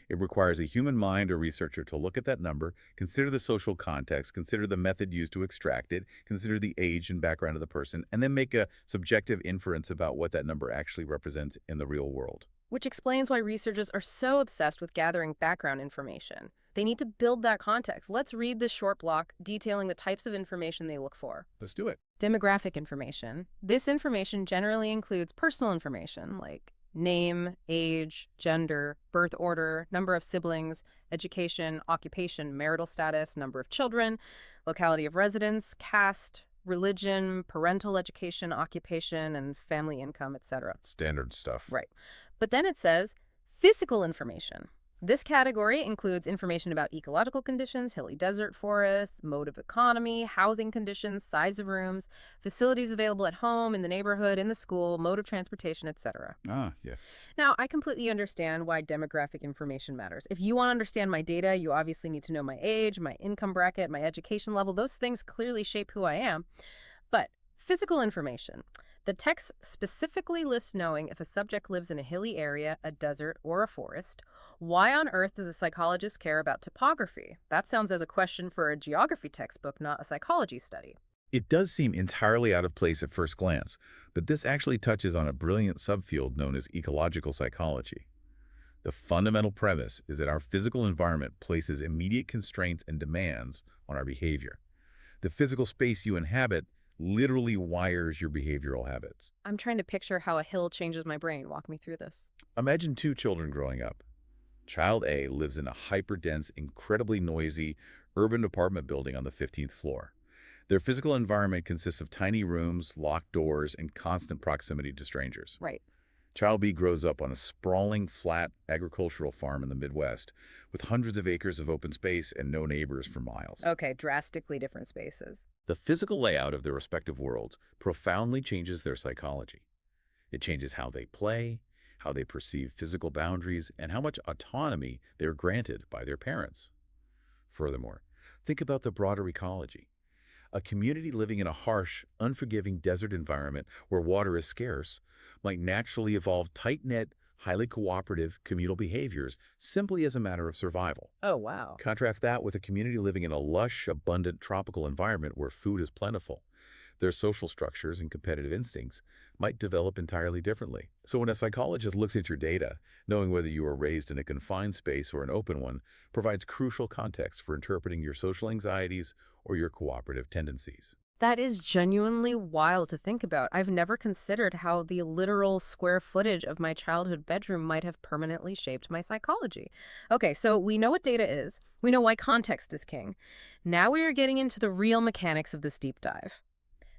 It requires a human mind or researcher to look at that number, consider the social context, consider the method used to extract it, consider the age and background of the person, and then make a subjective inference about what that number actually represents in the real world. Which explains why researchers are so obsessed with gathering background information. They need to build that context. Let's read this short block detailing the types of information they look for. Let's do it. Demographic information. This information generally includes personal information like name, age, gender, birth order, number of siblings, education, occupation, marital status, number of children, locality of residence, caste, religion, parental education, occupation, and family income, etc. Standard stuff. Right. But then it says physical information. This category includes information about ecological conditions, hilly desert forests, mode of economy, housing conditions, size of rooms, facilities available at home, in the neighborhood, in the school, mode of transportation, etc. Ah, yes. Now, I completely understand why demographic information matters. If you want to understand my data, you obviously need to know my age, my income bracket, my education level. Those things clearly shape who I am. But physical information. The text specifically lists knowing if a subject lives in a hilly area, a desert, or a forest. Why on earth does a psychologist care about topography? That sounds as a question for a geography textbook, not a psychology study. It does seem entirely out of place at first glance, but this actually touches on a brilliant subfield known as ecological psychology. The fundamental premise is that our physical environment places immediate constraints and demands on our behavior. The physical space you inhabit literally wires your behavioral habits. I'm trying to picture how a hill changes my brain. Walk me through this. Imagine two children growing up. Child A lives in a hyper-dense, incredibly noisy urban apartment building on the 15th floor. Their physical environment consists of tiny rooms, locked doors, and constant proximity to strangers. Right. Child B grows up on a sprawling, flat agricultural farm in the Midwest with hundreds of acres of open space and no neighbors for miles. Okay, drastically different spaces. The physical layout of their respective worlds profoundly changes their psychology. It changes how they play, how they perceive physical boundaries, and how much autonomy they're granted by their parents. Furthermore, think about the broader ecology. A community living in a harsh, unforgiving desert environment where water is scarce might naturally evolve tight-knit, highly cooperative communal behaviors simply as a matter of survival. Oh, wow. Contrast that with a community living in a lush, abundant tropical environment where food is plentiful. Their social structures and competitive instincts might develop entirely differently. So when a psychologist looks at your data, knowing whether you were raised in a confined space or an open one provides crucial context for interpreting your social anxieties or your cooperative tendencies. That is genuinely wild to think about. I've never considered how the literal square footage of my childhood bedroom might have permanently shaped my psychology. Okay, so we know what data is. We know why context is king. Now we are getting into the real mechanics of this deep dive.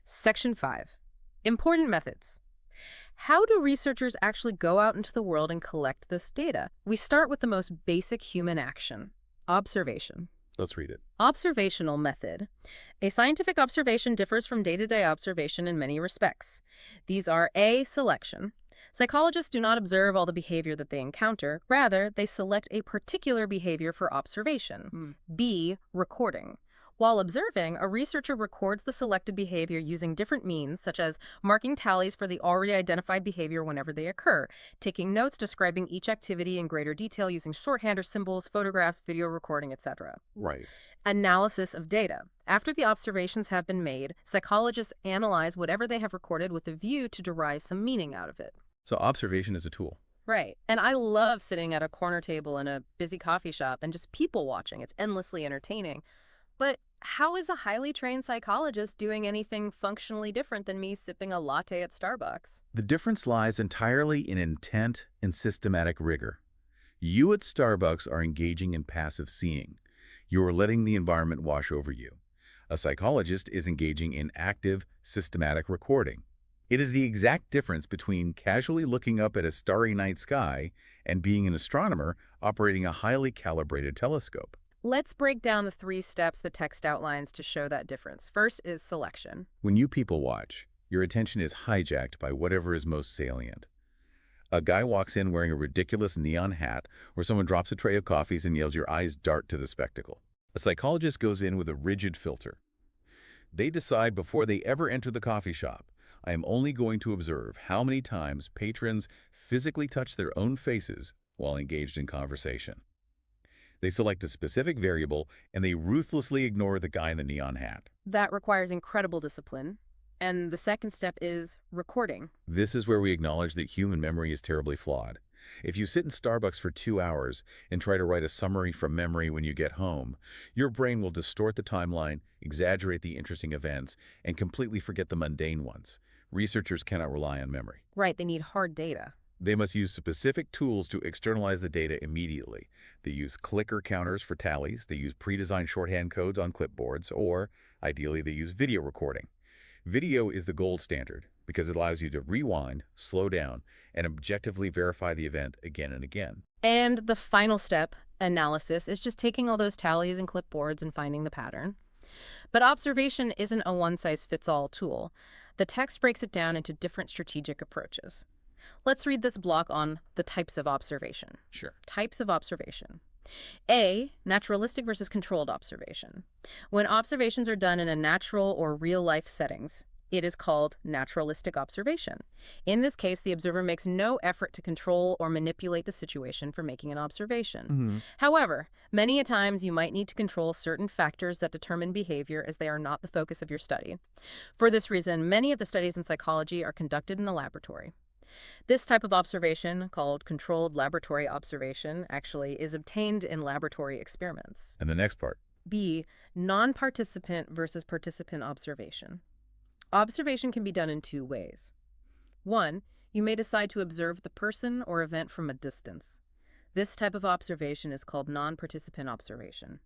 Section 5. Important methods. How do researchers actually go out into the world and collect this data? We start with the most basic human action, observation. Let's read it. Observational method. A scientific observation differs from day-to-day observation in many respects. These are A, selection. Psychologists do not observe all the behavior that they encounter. Rather, they select a particular behavior for observation. B, recording. While observing, a researcher records the selected behavior using different means, such as marking tallies for the already identified behavior whenever they occur, taking notes describing each activity in greater detail using shorthand or symbols, photographs, video recording, etc. Right. Analysis of data. After the observations have been made, psychologists analyze whatever they have recorded with a view to derive some meaning out of it. So observation is a tool. Right. And I love sitting at a corner table in a busy coffee shop and just people watching. It's endlessly entertaining. But how is a highly trained psychologist doing anything functionally different than me sipping a latte at Starbucks? The difference lies entirely in intent and systematic rigor. You at Starbucks are engaging in passive seeing. You are letting the environment wash over you. A psychologist is engaging in active, systematic recording. It is the exact difference between casually looking up at a starry night sky and being an astronomer operating a highly calibrated telescope. Let's break down the 3 steps the text outlines to show that difference. First is selection. When you people watch, your attention is hijacked by whatever is most salient. A guy walks in wearing a ridiculous neon hat, or someone drops a tray of coffees and yells, your eyes dart to the spectacle. A psychologist goes in with a rigid filter. They decide before they ever enter the coffee shop, I am only going to observe how many times patrons physically touch their own faces while engaged in conversation. They select a specific variable, and they ruthlessly ignore the guy in the neon hat. That requires incredible discipline. And the second step is recording. This is where we acknowledge that human memory is terribly flawed. If you sit in Starbucks for 2 hours and try to write a summary from memory when you get home, your brain will distort the timeline, exaggerate the interesting events, and completely forget the mundane ones. Researchers cannot rely on memory. Right, they need hard data. They must use specific tools to externalize the data immediately. They use clicker counters for tallies, they use pre-designed shorthand codes on clipboards, or, ideally, they use video recording. Video is the gold standard because it allows you to rewind, slow down, and objectively verify the event again and again. And the final step, analysis, is just taking all those tallies and clipboards and finding the pattern. But observation isn't a one-size-fits-all tool. The text breaks it down into different strategic approaches. Let's read this block on the types of observation. Sure. Types of observation. A, naturalistic versus controlled observation. When observations are done in a natural or real-life settings, it is called naturalistic observation. In this case, the observer makes no effort to control or manipulate the situation for making an observation. However, many a times you might need to control certain factors that determine behavior as they are not the focus of your study. For this reason, many of the studies in psychology are conducted in the laboratory. This type of observation, called controlled laboratory observation, actually is obtained in laboratory experiments. And the next part. B, non-participant versus participant observation. Observation can be done in 2 ways. 1, you may decide to observe the person or event from a distance. This type of observation is called non-participant observation.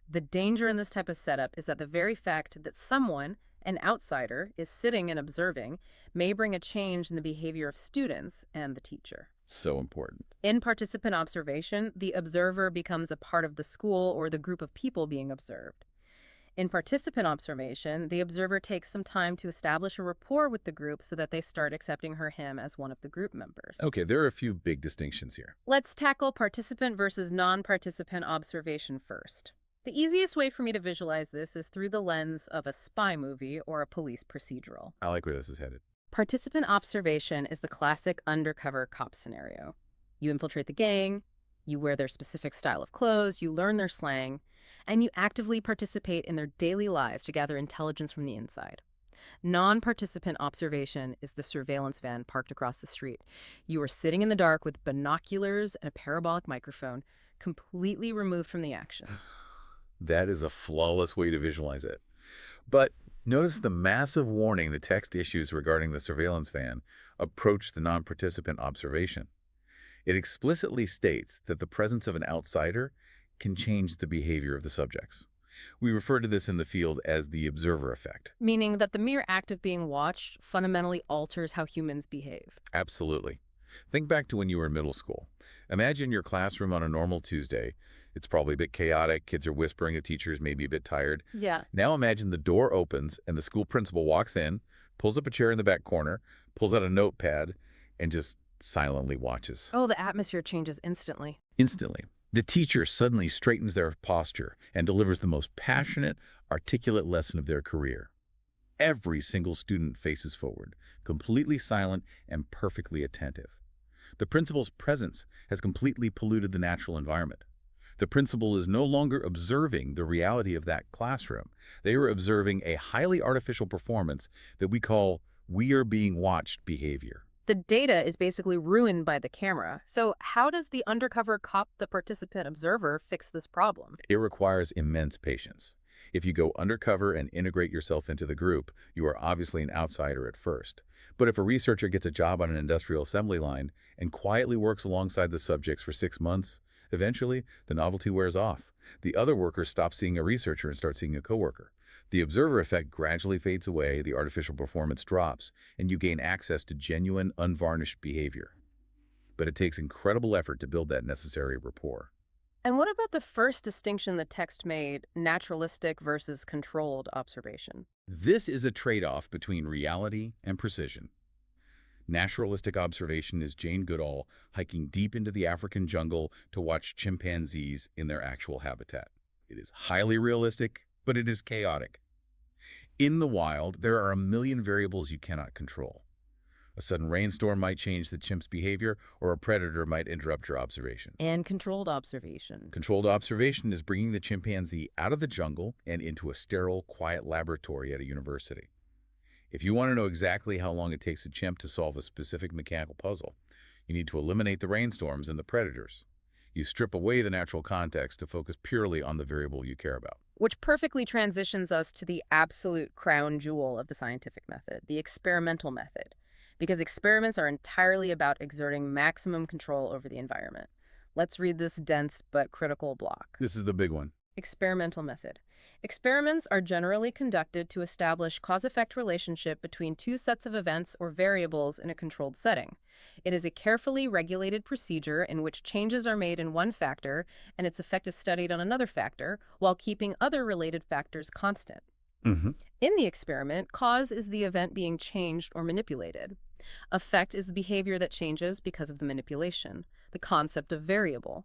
The danger in this type of setup is that the very fact that someone, an outsider, is sitting and observing may bring a change in the behavior of students and the teacher. So important. In participant observation, the observer becomes a part of the school or the group of people being observed. In participant observation, the observer takes some time to establish a rapport with the group so that they start accepting her or him as one of the group members. Okay, there are a few big distinctions here. Let's tackle participant versus non-participant observation first. The easiest way for me to visualize this is through the lens of a spy movie or a police procedural. I like where this is headed. Participant observation is the classic undercover cop scenario. You infiltrate the gang, you wear their specific style of clothes, you learn their slang, and you actively participate in their daily lives to gather intelligence from the inside. Non-participant observation is the surveillance van parked across the street. You are sitting in the dark with binoculars and a parabolic microphone, completely removed from the action. That is a flawless way to visualize it. But Notice the massive warning the text issues regarding the surveillance van approach the non-participant observation. It explicitly states that the presence of an outsider can change the behavior of the subjects. We refer to this in the field as the observer effect. Meaning that the mere act of being watched fundamentally alters how humans behave. Absolutely. Think back to when you were in middle school. Imagine your classroom on a normal Tuesday. It's probably a bit chaotic, kids are whispering, the teacher's maybe a bit tired. Yeah. Now imagine the door opens and the school principal walks in, pulls up a chair in the back corner, pulls out a notepad, and just silently watches. Oh, the atmosphere changes instantly. Instantly, the teacher suddenly straightens their posture and delivers the most passionate, articulate lesson of their career. Every single student faces forward, completely silent and perfectly attentive. The principal's presence has completely polluted the natural environment. The principal is no longer observing the reality of that classroom. They are observing a highly artificial performance that we call "we are being watched" behavior. The data is basically ruined by the camera. So how does the undercover cop, the participant observer, fix this problem? It requires immense patience. If you go undercover and integrate yourself into the group, you are obviously an outsider at first. But if a researcher gets a job on an industrial assembly line and quietly works alongside the subjects for 6 months, eventually the novelty wears off. The other workers stop seeing a researcher and start seeing a coworker. The observer effect gradually fades away, the artificial performance drops, and you gain access to genuine, unvarnished behavior. But it takes incredible effort to build that necessary rapport. And what about the first distinction the text made, naturalistic versus controlled observation? This is a trade-off between reality and precision. Naturalistic observation is Jane Goodall hiking deep into the African jungle to watch chimpanzees in their actual habitat. It is highly realistic, but it is chaotic. In the wild, there are a million variables you cannot control. A sudden rainstorm might change the chimp's behavior, or a predator might interrupt your observation. And controlled observation. Controlled observation is bringing the chimpanzee out of the jungle and into a sterile, quiet laboratory at a university. If you want to know exactly how long it takes a chimp to solve a specific mechanical puzzle, you need to eliminate the rainstorms and the predators. You strip away the natural context to focus purely on the variable you care about. Which perfectly transitions us to the absolute crown jewel of the scientific method, the experimental method. Because experiments are entirely about exerting maximum control over the environment. Let's read this dense but critical block. This is the big one. Experimental method. Experiments are generally conducted to establish cause-effect relationship between two sets of events or variables in a controlled setting. It is a carefully regulated procedure in which changes are made in one factor and its effect is studied on another factor while keeping other related factors constant. Mm-hmm. In the experiment, cause is the event being changed or manipulated. Effect is the behavior that changes because of the manipulation, the concept of variable.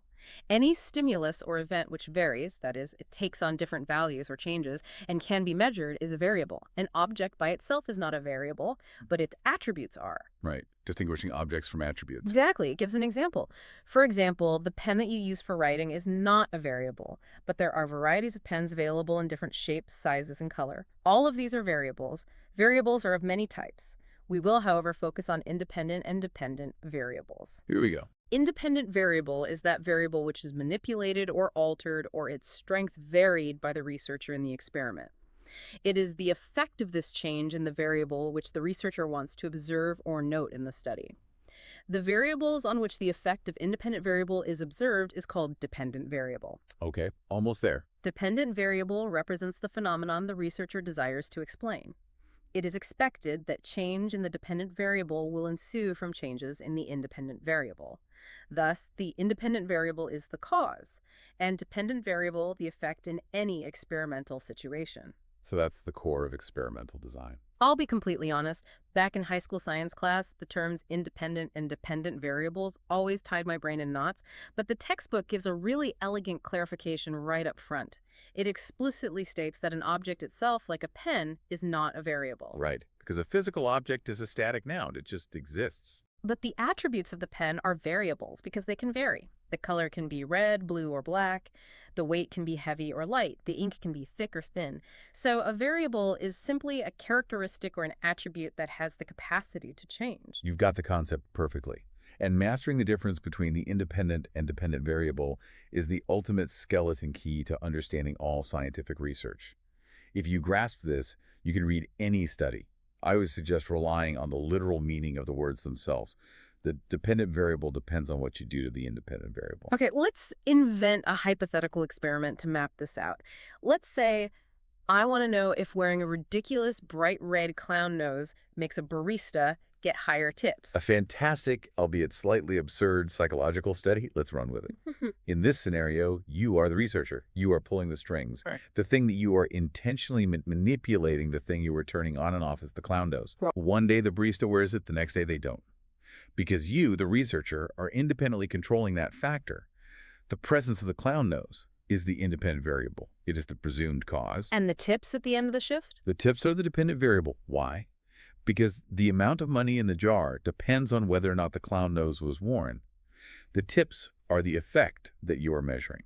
Any stimulus or event which varies, that is, it takes on different values or changes, and can be measured is a variable. An object by itself is not a variable, but its attributes are. Right. Distinguishing objects from attributes. Exactly. It gives an example. For example, the pen that you use for writing is not a variable, but there are varieties of pens available in different shapes, sizes, and color. All of these are variables. Variables are of many types. We will, however, focus on independent and dependent variables. Here we go. Independent variable is that variable which is manipulated or altered or its strength varied by the researcher in the experiment. It is the effect of this change in the variable which the researcher wants to observe or note in the study. The variables on which the effect of independent variable is observed is called dependent variable. Okay, almost there. Dependent variable represents the phenomenon the researcher desires to explain. It is expected that change in the dependent variable will ensue from changes in the independent variable. Thus, the independent variable is the cause, and dependent variable the effect in any experimental situation. So that's the core of experimental design. I'll be completely honest, back in high school science class, the terms independent and dependent variables always tied my brain in knots, but the textbook gives a really elegant clarification right up front. It explicitly states that an object itself, like a pen, is not a variable. Right, because a physical object is a static noun. It just exists. But the attributes of the pen are variables because they can vary. The color can be red, blue, or black. The weight can be heavy or light. The ink can be thick or thin. So a variable is simply a characteristic or an attribute that has the capacity to change. You've got the concept perfectly. And mastering the difference between the independent and dependent variable is the ultimate skeleton key to understanding all scientific research. If you grasp this, You can read any study. I would suggest relying on the literal meaning of the words themselves. The dependent variable depends on what you do to the independent variable. Okay, let's invent a hypothetical experiment to map this out. Let's say I want to know if wearing a ridiculous bright red clown nose makes a barista get higher A tips. fantastic, albeit slightly absurd psychological study. Let's run with it. In this scenario, you are the researcher. You are pulling the strings. Right. The thing that you are intentionally manipulating, the thing you are turning on and off is the clown nose. Right. One day the barista wears it, the next day they don't. Because you, the researcher, are independently controlling that factor. The presence of the clown nose is the independent variable. It is the presumed cause. And the tips at the end of the shift? The tips are the dependent variable. Why? Because the amount of money in the jar depends on whether or not the clown nose was worn. The tips are the effect that you are measuring.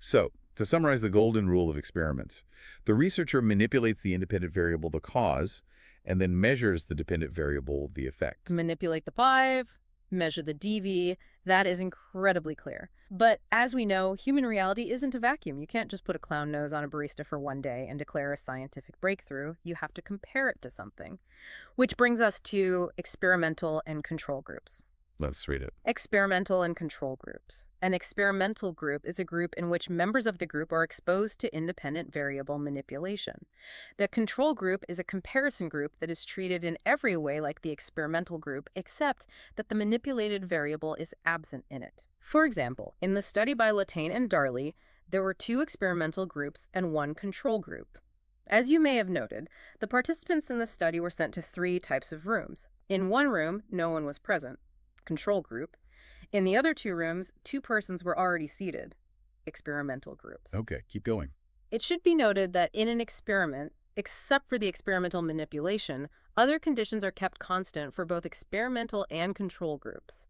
So, to summarize the golden rule of experiments, the researcher manipulates the independent variable, the cause, and then measures the dependent variable, the effect. Manipulate the 5, measure the DV. That is incredibly clear. But as we know, human reality isn't a vacuum. You can't just put a clown nose on a barista for one day and declare a scientific breakthrough. You have to compare it to something. Which brings us to experimental and control groups. Let's read it. Experimental and control groups. An experimental group is a group in which members of the group are exposed to independent variable manipulation. The control group is a comparison group that is treated in every way like the experimental group, except that the manipulated variable is absent in it. For example, in the study by Latane and Darley, there were 2 experimental groups and 1 control group. As you may have noted, the participants in the study were sent to 3 types of rooms. In one room, no one was present. Control group. In the other 2 rooms, 2 persons were already seated. Experimental groups. Okay, keep going. It should be noted that in an experiment, except for the experimental manipulation, other conditions are kept constant for both experimental and control groups.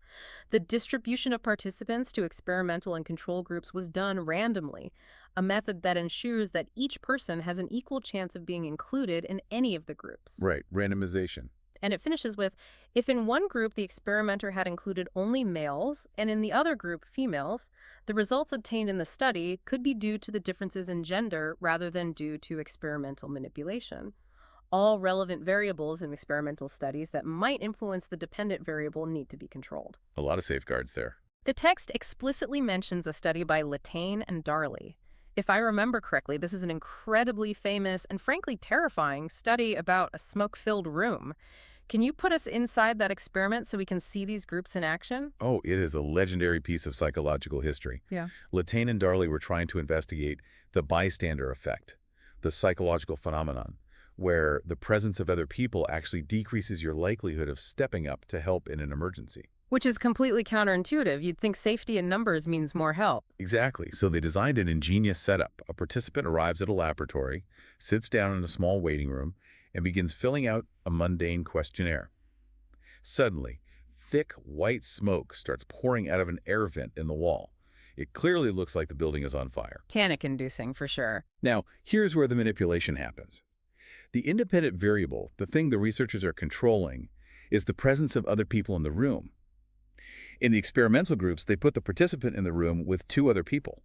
The distribution of participants to experimental and control groups was done randomly, a method that ensures that each person has an equal chance of being included in any of the groups. Right, randomization. And it finishes with, if in one group the experimenter had included only males and in the other group females, the results obtained in the study could be due to the differences in gender rather than due to experimental manipulation. All relevant variables in experimental studies that might influence the dependent variable need to be controlled. A lot of safeguards there. The text explicitly mentions a study by Latane and Darley. If I remember correctly, this is an incredibly famous and frankly terrifying study about a smoke-filled room. Can you put us inside that experiment so we can see these groups in action? Oh, it is a legendary piece of psychological history. Yeah. Latane and Darley were trying to investigate the bystander effect, the psychological phenomenon, where the presence of other people actually decreases your likelihood of stepping up to help in an emergency. Which is completely counterintuitive. You'd think safety in numbers means more help. Exactly. So they designed an ingenious setup. A participant arrives at a laboratory, sits down in a small waiting room, and begins filling out a mundane questionnaire. Suddenly, thick white smoke starts pouring out of an air vent in the wall. It clearly looks like the building is on fire. Panic-inducing, for sure. Now, here's where the manipulation happens. The independent variable, the thing the researchers are controlling, is the presence of other people in the room. In the experimental groups, they put the participant in the room with 2 other people.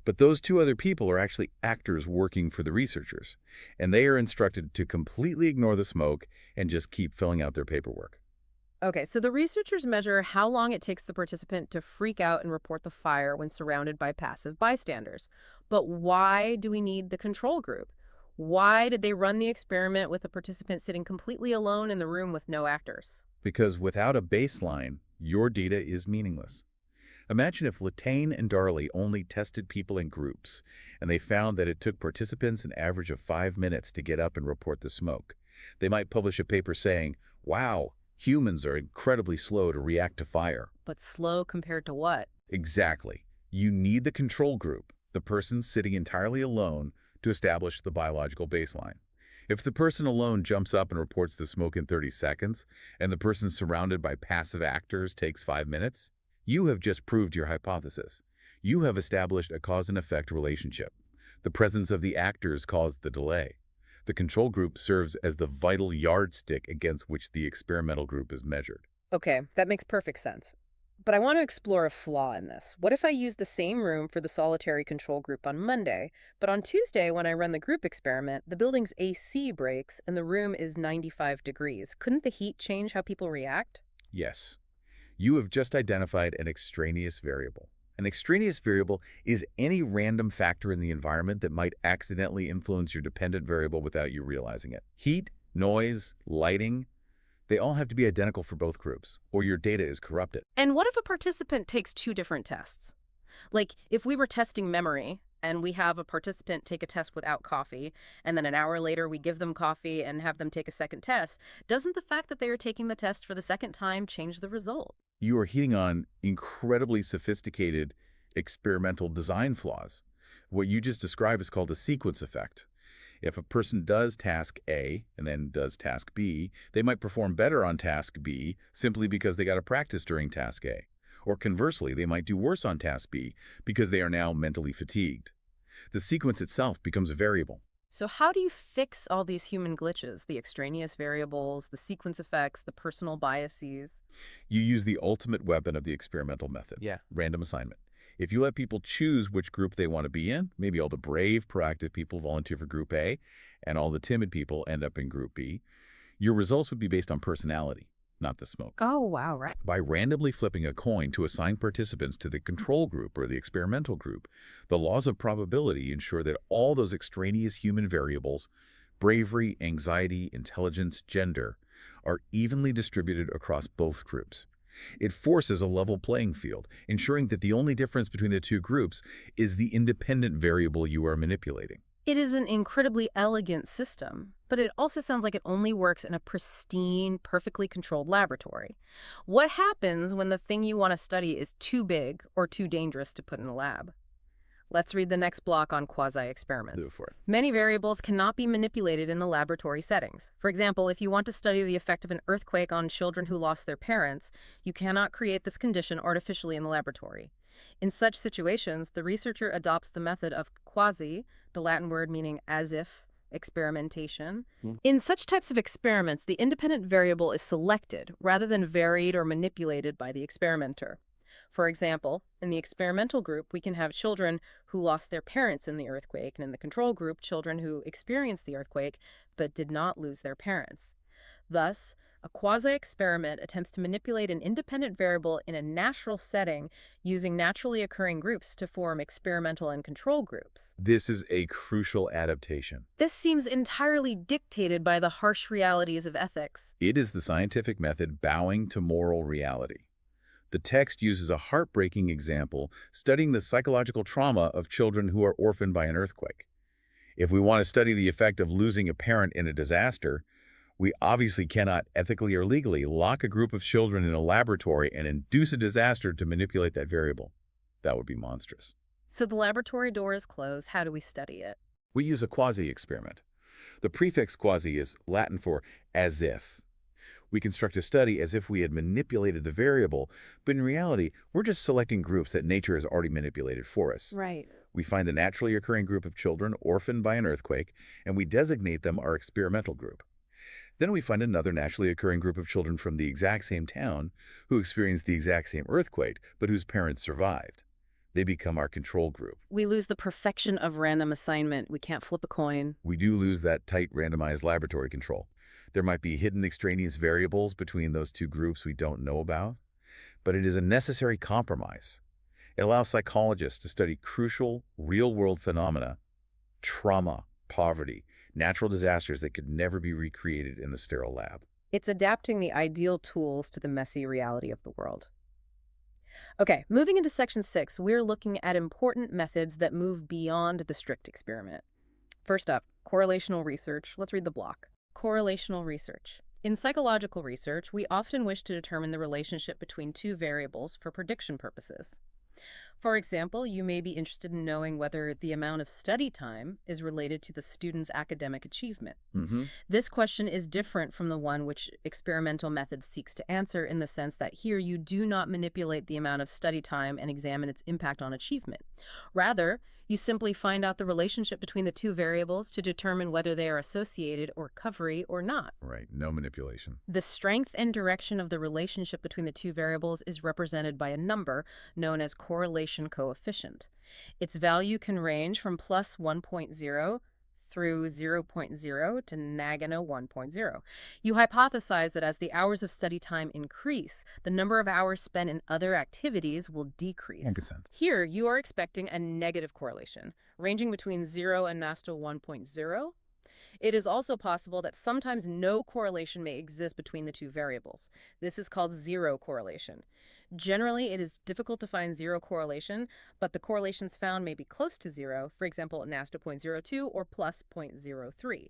But those 2 other people are actually actors working for the researchers, and they are instructed to completely ignore the smoke and just keep filling out their paperwork. Okay, so the researchers measure how long it takes the participant to freak out and report the fire when surrounded by passive bystanders. But why do we need the control group? Why did they run the experiment with the participant sitting completely alone in the room with no actors? Because without a baseline, your data is meaningless. Imagine if Latane and Darley only tested people in groups, and they found that it took participants an average of 5 minutes to get up and report the smoke. They might publish a paper saying, wow, humans are incredibly slow to react to fire. But slow compared to what? Exactly. You need the control group, the person sitting entirely alone, to establish the biological baseline. If the person alone jumps up and reports the smoke in 30 seconds, and the person surrounded by passive actors takes 5 minutes, you have just proved your hypothesis. You have established a cause and effect relationship. The presence of the actors caused the delay. The control group serves as the vital yardstick against which the experimental group is measured. Okay, that makes perfect sense. But I want to explore a flaw in this. What if I use the same room for the solitary control group on Monday, but on Tuesday when I run the group experiment, the building's AC breaks and the room is 95 degrees? Couldn't the heat change how people react? Yes, you have just identified an extraneous variable. An extraneous variable is any random factor in the environment that might accidentally influence your dependent variable without you realizing it. Heat, noise, lighting, they all have to be identical for both groups, or your data is corrupted. And what if a participant takes two different tests? Like, if we were testing memory and we have a participant take a test without coffee, and then an hour later we give them coffee and have them take a second test, doesn't the fact that they are taking the test for the second time change the result? You are hitting on incredibly sophisticated experimental design flaws. What you just described is called a sequence effect. If a person does task A and then does task B, they might perform better on task B simply because they got to practice during task A. Or conversely, they might do worse on task B because they are now mentally fatigued. The sequence itself becomes a variable. So how do you fix all these human glitches, the extraneous variables, the sequence effects, the personal biases? You use the ultimate weapon of the experimental method, Yeah. random assignment. If you let people choose which group they want to be in, maybe all the brave, proactive people volunteer for Group A, and all the timid people end up in Group B, your results would be based on personality, not the smoke. Oh, wow, right. By randomly flipping a coin to assign participants to the control group or the experimental group, the laws of probability ensure that all those extraneous human variables, bravery, anxiety, intelligence, gender, are evenly distributed across both groups. It forces a level playing field, ensuring that the only difference between the two groups is the independent variable you are manipulating. It is an incredibly elegant system, but it also sounds like it only works in a pristine, perfectly controlled laboratory. What happens when the thing you want to study is too big or too dangerous to put in a lab? Let's read the next block on quasi-experiments. Go for it. Many variables cannot be manipulated in the laboratory settings. For example, if you want to study the effect of an earthquake on children who lost their parents, you cannot create this condition artificially in the laboratory. In such situations, the researcher adopts the method of quasi, the Latin word meaning as if, experimentation. In such types of experiments, the independent variable is selected rather than varied or manipulated by the experimenter. For example, in the experimental group, we can have children who lost their parents in the earthquake, and in the control group, children who experienced the earthquake but did not lose their parents. Thus, a quasi-experiment attempts to manipulate an independent variable in a natural setting using naturally occurring groups to form experimental and control groups. This is a crucial adaptation. This seems entirely dictated by the harsh realities of ethics. It is the scientific method bowing to moral reality. The text uses a heartbreaking example studying the psychological trauma of children who are orphaned by an earthquake. If we want to study the effect of losing a parent in a disaster, we obviously cannot ethically or legally lock a group of children in a laboratory and induce a disaster to manipulate that variable. That would be monstrous. So the laboratory door is closed. How do we study it? We use a quasi-experiment. The prefix quasi is Latin for as if. We construct a study as if we had manipulated the variable, but in reality, we're just selecting groups that nature has already manipulated for us. Right. We find the naturally occurring group of children orphaned by an earthquake, and we designate them our experimental group. Then we find another naturally occurring group of children from the exact same town who experienced the exact same earthquake, but whose parents survived. They become our control group. We lose the perfection of random assignment. We can't flip a coin. We do lose that tight randomized laboratory control. There might be hidden extraneous variables between those two groups we don't know about, but it is a necessary compromise. It allows psychologists to study crucial, real-world phenomena, trauma, poverty, natural disasters that could never be recreated in the sterile lab. It's adapting the ideal tools to the messy reality of the world. Okay, moving into section 6, we're looking at important methods that move beyond the strict experiment. First up, correlational research. Let's read the block. Correlational research. In psychological research, we often wish to determine the relationship between two variables for prediction purposes. For example, you may be interested in knowing whether the amount of study time is related to the student's academic achievement. This question is different from the one which experimental method seeks to answer in the sense that here you do not manipulate the amount of study time and examine its impact on achievement. Rather, You simply find out the relationship between the two variables to determine whether they are associated or covery or not. Right, no manipulation. The strength and direction of the relationship between the two variables is represented by a number known as correlation coefficient. Its value can range from plus 1.0 through zero point 0 to negative 1.0. You hypothesize that as the hours of study time increase, the number of hours spent in other activities will Makes decrease. sense. Here, you are expecting a negative correlation, ranging between 0 and negative 1.0. It is also possible that sometimes no correlation may exist between the two variables. This is called zero correlation. Generally, it is difficult to find zero correlation, but the correlations found may be close to zero, for example, negative 0.02 or plus 0.03.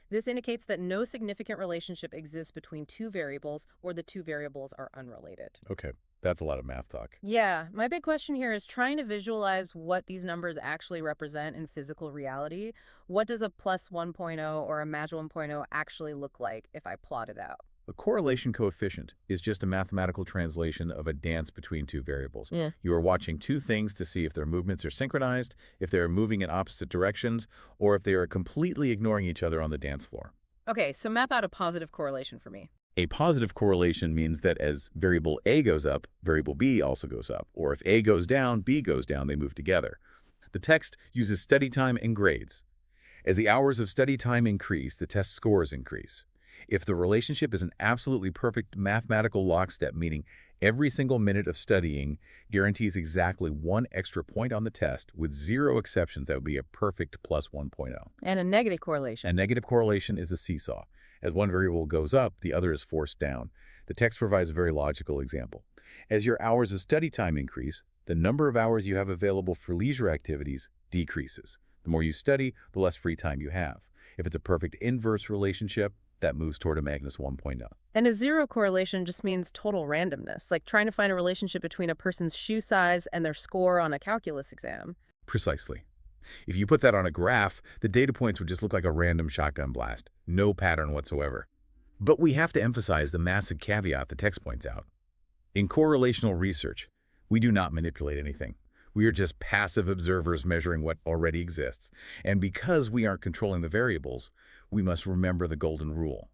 This indicates that no significant relationship exists between two variables or the two variables are unrelated. Okay, that's a lot of math talk. Yeah, my big question here is trying to visualize what these numbers actually represent in physical reality. What does a plus 1.0 or a negative 1.0 actually look like if I plot it out? A correlation coefficient is just a mathematical translation of a dance between two variables. Yeah. You are watching two things to see if their movements are synchronized, if they are moving in opposite directions, or if they are completely ignoring each other on the dance floor. Okay, so map out a positive correlation for me. A positive correlation means that as variable A goes up, variable B also goes up. Or if A goes down, B goes down, they move together. The text uses study time and grades. As the hours of study time increase, the test scores increase. If the relationship is an absolutely perfect mathematical lockstep, meaning every single minute of studying guarantees exactly one extra point on the test, with zero exceptions, that would be a perfect plus 1.0. And a negative correlation. A negative correlation is a seesaw. As one variable goes up, the other is forced down. The text provides a very logical example. As your hours of study time increase, the number of hours you have available for leisure activities decreases. The more you study, the less free time you have. If it's a perfect inverse relationship, that moves toward a negative 1.0. And a zero correlation just means total randomness, like trying to find a relationship between a person's shoe size and their score on a calculus exam. Precisely. If you put that on a graph, the data points would just look like a random shotgun blast. No pattern whatsoever. But we have to emphasize the massive caveat the text points out. In correlational research, we do not manipulate anything. We are just passive observers measuring what already exists. And because we aren't controlling the variables, we must remember the golden rule.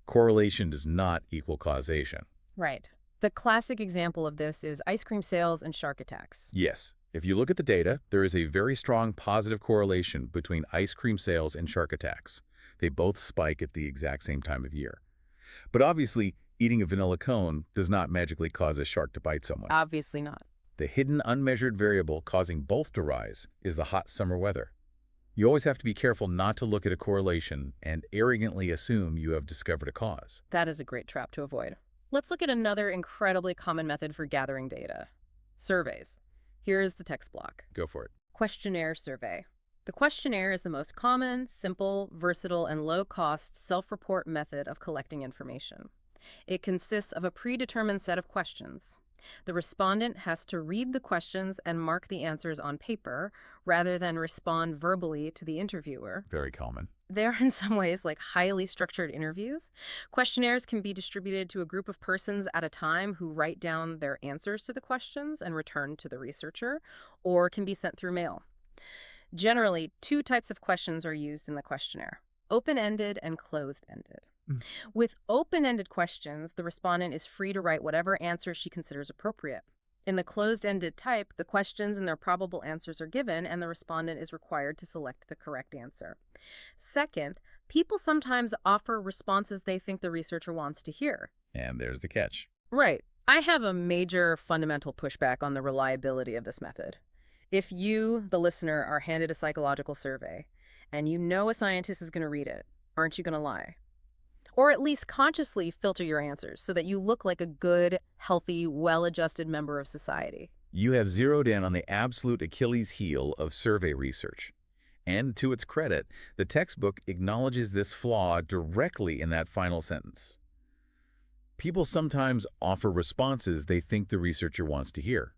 Correlation does not equal causation. Right. The classic example of this is ice cream sales and shark attacks. Yes, if you look at the data, there is a very strong positive correlation between ice cream sales and shark attacks. They both spike at the exact same time of year. But obviously, eating a vanilla cone does not magically cause a shark to bite someone. Obviously not. The hidden unmeasured variable causing both to rise is the hot summer weather. You always have to be careful not to look at a correlation and arrogantly assume you have discovered a cause. That is a great trap to avoid. Let's look at another incredibly common method for gathering data. Surveys. Here is the text block. Go for it. Questionnaire survey. The questionnaire is the most common, simple, versatile, and low-cost self-report method of collecting information. It consists of a predetermined set of questions. The respondent has to read the questions and mark the answers on paper, rather than respond verbally to the interviewer. Very common. They are in some ways like highly structured interviews. Questionnaires can be distributed to a group of persons at a time who write down their answers to the questions and return to the researcher, or can be sent through mail. Generally, two types of questions are used in the questionnaire: open-ended and closed-ended. With open-ended questions, the respondent is free to write whatever answer she considers appropriate. In the closed-ended type, the questions and their probable answers are given, and the respondent is required to select the correct answer. Second, people sometimes offer responses they think the researcher wants to hear. And there's the catch. Right. I have a major fundamental pushback on the reliability of this method. If you, the listener, are handed a psychological survey, and you know a scientist is going to read it, aren't you going to lie? Or at least consciously filter your answers so that you look like a good, healthy, well-adjusted member of society. You have zeroed in on the absolute Achilles heel of survey research. And to its credit, the textbook acknowledges this flaw directly in that final sentence. People sometimes offer responses they think the researcher wants to hear.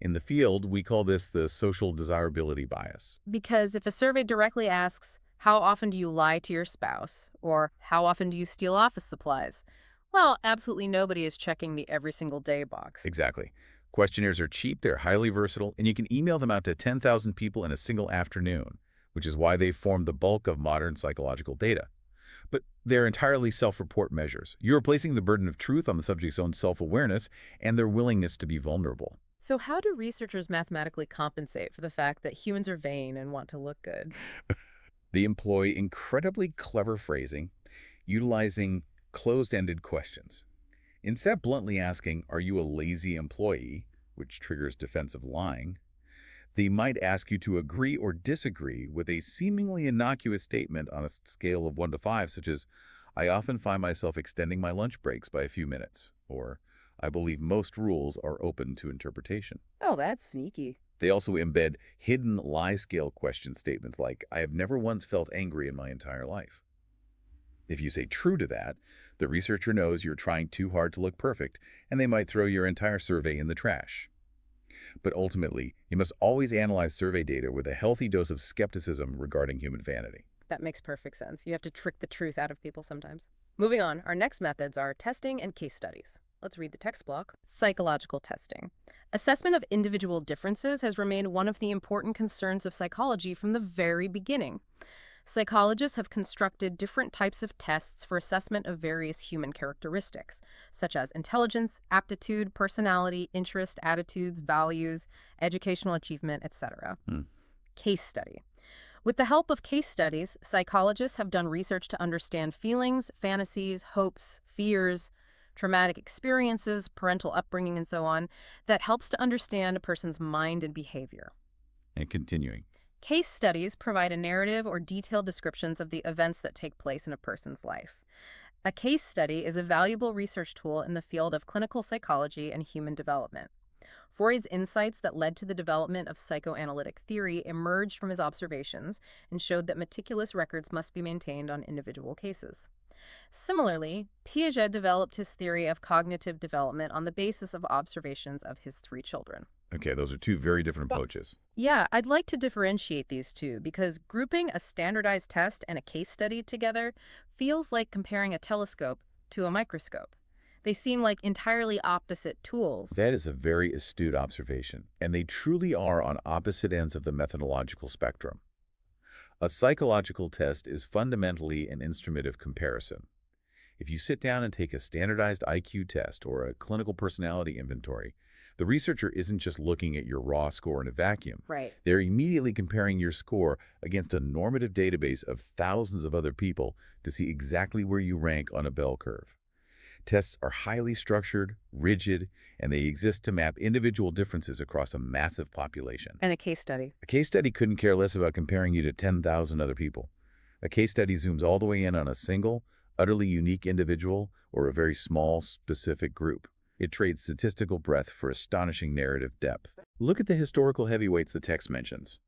In the field, we call this the social desirability bias. Because if a survey directly asks, "How often do you lie to your spouse?" or "How often do you steal office supplies?" well, absolutely nobody is checking the every single day box. Exactly. Questionnaires are cheap, they're highly versatile, and you can email them out to 10,000 people in a single afternoon, which is why they form the bulk of modern psychological data. But they're entirely self-report measures. You're placing the burden of truth on the subject's own self-awareness and their willingness to be vulnerable. So how do researchers mathematically compensate for the fact that humans are vain and want to look good? They employ incredibly clever phrasing, utilizing closed-ended questions. Instead of bluntly asking, "Are you a lazy employee?" which triggers defensive lying, they might ask you to agree or disagree with a seemingly innocuous statement on a scale of 1 to 5, such as, "I often find myself extending my lunch breaks by a few minutes," or "I believe most rules are open to interpretation." Oh, that's sneaky. They also embed hidden lie scale question statements like, "I have never once felt angry in my entire life." If you say true to that, the researcher knows you're trying too hard to look perfect, and they might throw your entire survey in the trash. But ultimately, you must always analyze survey data with a healthy dose of skepticism regarding human vanity. That makes perfect sense. You have to trick the truth out of people sometimes. Moving on, our next methods are testing and case studies. Let's read the text block. Psychological testing. Assessment of individual differences has remained one of the important concerns of psychology from the very beginning. Psychologists have constructed different types of tests for assessment of various human characteristics, such as intelligence, aptitude, personality, interest, attitudes, values, educational achievement, etc. Hmm. Case study. With the help of case studies, psychologists have done research to understand feelings, fantasies, hopes, fears, traumatic experiences, parental upbringing, and so on, that helps to understand a person's mind and behavior. And continuing. Case studies provide a narrative or detailed descriptions of the events that take place in a person's life. A case study is a valuable research tool in the field of clinical psychology and human development. Freud's insights that led to the development of psychoanalytic theory emerged from his observations and showed that meticulous records must be maintained on individual cases. Similarly, Piaget developed his theory of cognitive development on the basis of observations of his 3 children. Okay, those are two very different approaches. Yeah, I'd like to differentiate these two because grouping a standardized test and a case study together feels like comparing a telescope to a microscope. They seem like entirely opposite tools. That is a very astute observation, and they truly are on opposite ends of the methodological spectrum. A psychological test is fundamentally an instrument of comparison. If you sit down and take a standardized IQ test or a clinical personality inventory, the researcher isn't just looking at your raw score in a vacuum. Right. They're immediately comparing your score against a normative database of thousands of other people to see exactly where you rank on a bell curve. Tests are highly structured, rigid, and they exist to map individual differences across a massive population. And a case study. A case study couldn't care less about comparing you to 10,000 other people. A case study zooms all the way in on a single, utterly unique individual or a very small, specific group. It trades statistical breadth for astonishing narrative depth. Look at the historical heavyweights the text mentions.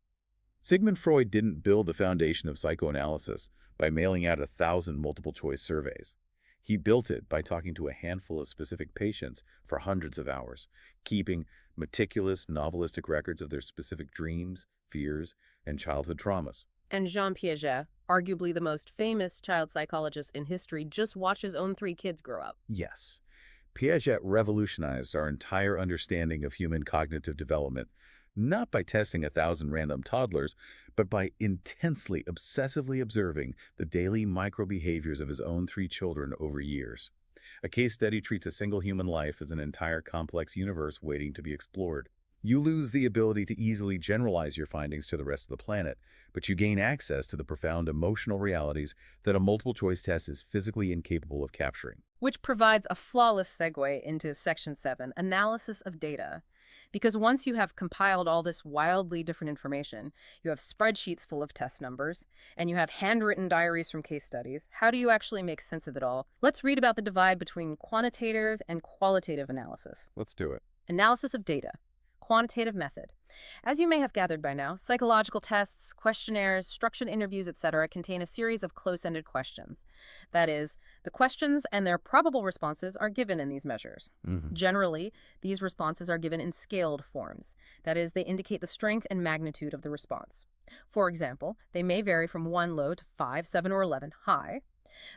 Sigmund Freud didn't build the foundation of psychoanalysis by mailing out 1,000 multiple-choice surveys. He built it by talking to a handful of specific patients for hundreds of hours, keeping meticulous, novelistic records of their specific dreams, fears, and childhood traumas. And Jean Piaget, arguably the most famous child psychologist in history, just watched his own 3 kids grow up. Yes, Piaget revolutionized our entire understanding of human cognitive development, not by testing 1,000 random toddlers, but by intensely, obsessively observing the daily micro-behaviors of his own 3 children over years. A case study treats a single human life as an entire complex universe waiting to be explored. You lose the ability to easily generalize your findings to the rest of the planet, but you gain access to the profound emotional realities that a multiple-choice test is physically incapable of capturing. Which provides a flawless segue into Section 7, analysis of data. Because once you have compiled all this wildly different information, you have spreadsheets full of test numbers, and you have handwritten diaries from case studies, how do you actually make sense of it all? Let's read about the divide between quantitative and qualitative analysis. Let's do it. Analysis of data. Quantitative method. As you may have gathered by now, psychological tests, questionnaires, structured interviews, etc. contain a series of close-ended questions. That is, the questions and their probable responses are given in these measures. Generally, these responses are given in scaled forms. That is, they indicate the strength and magnitude of the response. For example, they may vary from 1 low to 5, 7, or 11 high.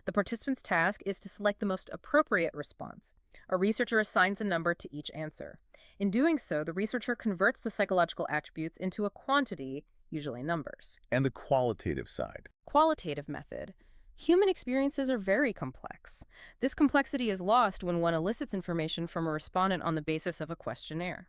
The participant's task is to select the most appropriate response. A researcher assigns a number to each answer. In doing so, the researcher converts the psychological attributes into a quantity, usually numbers. And the qualitative side. Qualitative method. Human experiences are very complex. This complexity is lost when one elicits information from a respondent on the basis of a questionnaire.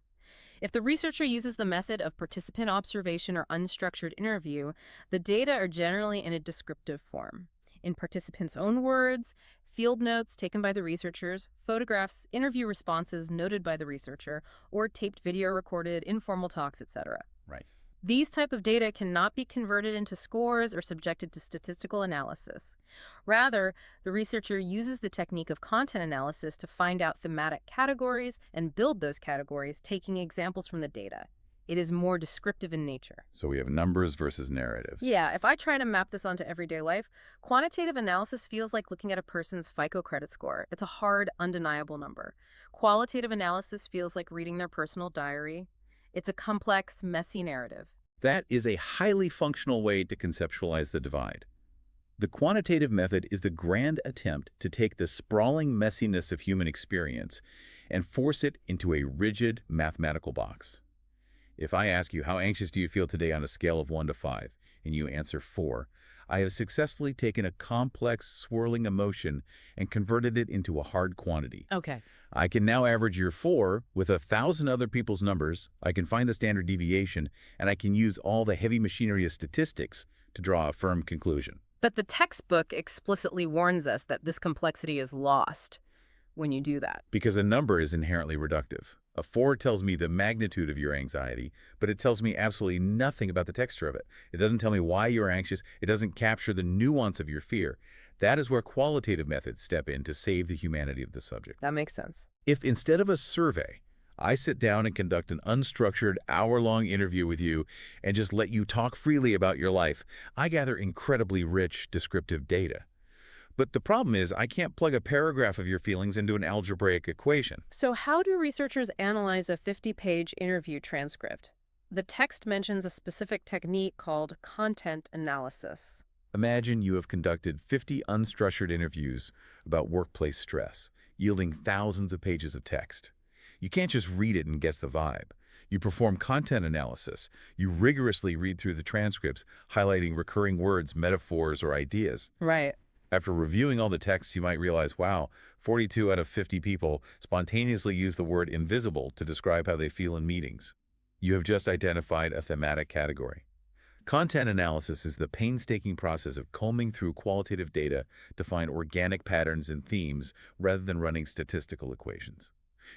If the researcher uses the method of participant observation or unstructured interview, the data are generally in a descriptive form. In participants' own words, field notes taken by the researchers, photographs, interview responses noted by the researcher, or taped video recorded, informal talks, etc. Right. These type of data cannot be converted into scores or subjected to statistical analysis. Rather, the researcher uses the technique of content analysis to find out thematic categories and build those categories, taking examples from the data. It is more descriptive in nature. So we have numbers versus narratives. Yeah, if I try to map this onto everyday life, quantitative analysis feels like looking at a person's FICO credit score. It's a hard, undeniable number. Qualitative analysis feels like reading their personal diary. It's a complex, messy narrative. That is a highly functional way to conceptualize the divide. The quantitative method is the grand attempt to take the sprawling messiness of human experience and force it into a rigid mathematical box. If I ask you, how anxious do you feel today on a scale of 1 to 5, and you answer 4, I have successfully taken a complex, swirling emotion and converted it into a hard quantity. Okay. I can now average your 4 with 1,000 other people's numbers, I can find the standard deviation, and I can use all the heavy machinery of statistics to draw a firm conclusion. But the textbook explicitly warns us that this complexity is lost when you do that. Because a number is inherently reductive. A 4 tells me the magnitude of your anxiety, but it tells me absolutely nothing about the texture of it. It doesn't tell me why you're anxious. It doesn't capture the nuance of your fear. That is where qualitative methods step in to save the humanity of the subject. That makes sense. If instead of a survey, I sit down and conduct an unstructured, hour-long interview with you and just let you talk freely about your life, I gather incredibly rich, descriptive data. But the problem is I can't plug a paragraph of your feelings into an algebraic equation. So how do researchers analyze a 50-page interview transcript? The text mentions a specific technique called content analysis. Imagine you have conducted 50 unstructured interviews about workplace stress, yielding thousands of pages of text. You can't just read it and guess the vibe. You perform content analysis. You rigorously read through the transcripts, highlighting recurring words, metaphors, or ideas. Right. After reviewing all the texts, you might realize, wow, 42 out of 50 people spontaneously use the word invisible to describe how they feel in meetings. You have just identified a thematic category. Content analysis is the painstaking process of combing through qualitative data to find organic patterns and themes rather than running statistical equations.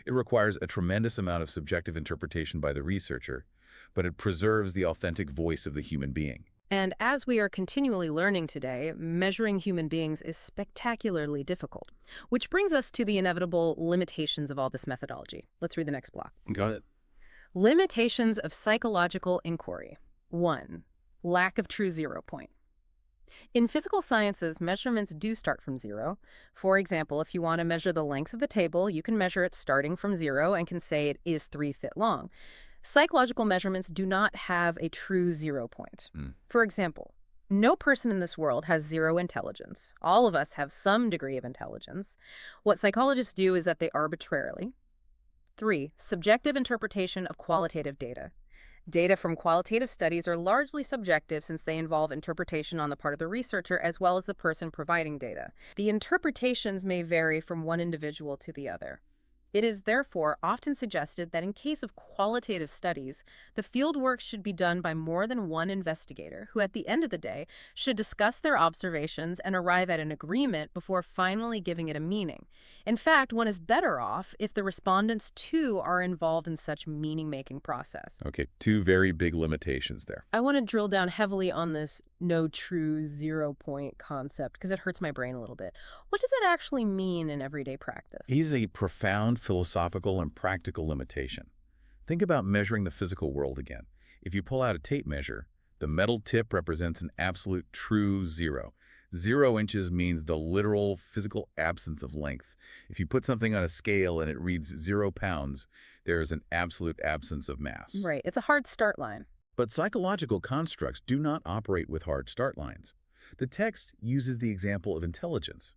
It requires a tremendous amount of subjective interpretation by the researcher, but it preserves the authentic voice of the human being. And as we are continually learning today, measuring human beings is spectacularly difficult, which brings us to the inevitable limitations of all this methodology. Let's read the next block. Got it. Limitations of psychological inquiry. 1. Lack of true zero point. In physical sciences, measurements do start from zero. For example, if you want to measure the length of the table, you can measure it starting from 0 and can say it is 3 feet long. Psychological measurements do not have a true zero point. For example, no person in this world has zero intelligence. All of us have some degree of intelligence. What psychologists do is that they arbitrarily. 3. Subjective interpretation of qualitative data. Data from qualitative studies are largely subjective since they involve interpretation on the part of the researcher as well as the person providing data. The interpretations may vary from one individual to the other. It is therefore often suggested that in case of qualitative studies, the fieldwork should be done by more than one investigator, who at the end of the day should discuss their observations and arrive at an agreement before finally giving it a meaning. In fact, one is better off if the respondents too are involved in such meaning-making process. Okay, 2 very big limitations there. I want to drill down heavily on this no true zero point concept because it hurts my brain a little bit. What does it actually mean in everyday practice? He's a profound philosophical and practical limitation. Think about measuring the physical world again. If you pull out a tape measure, the metal tip represents an absolute true 0. 0 inches means the literal physical absence of length. If you put something on a scale and it reads 0 pounds, there is an absolute absence of mass. Right. It's a hard start line. But psychological constructs do not operate with hard start lines. The text uses the example of intelligence.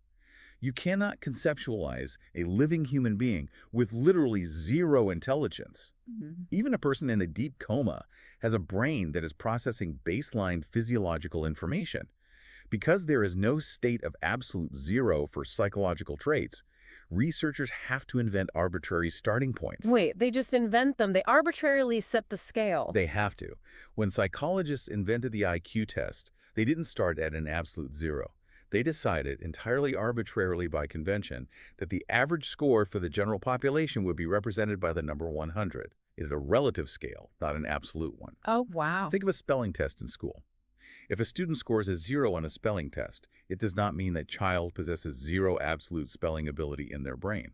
You cannot conceptualize a living human being with literally zero intelligence. Mhm. Even a person in a deep coma has a brain that is processing baseline physiological information. Because there is no state of absolute zero for psychological traits, researchers have to invent arbitrary starting points. Wait, they just invent them. They arbitrarily set the scale. They have to. When psychologists invented the IQ test, they didn't start at an absolute zero. They decided, entirely arbitrarily by convention, that the average score for the general population would be represented by the number 100. It is a relative scale, not an absolute one. Oh, wow. Think of a spelling test in school. If a student scores a 0 on a spelling test, it does not mean that child possesses zero absolute spelling ability in their brain.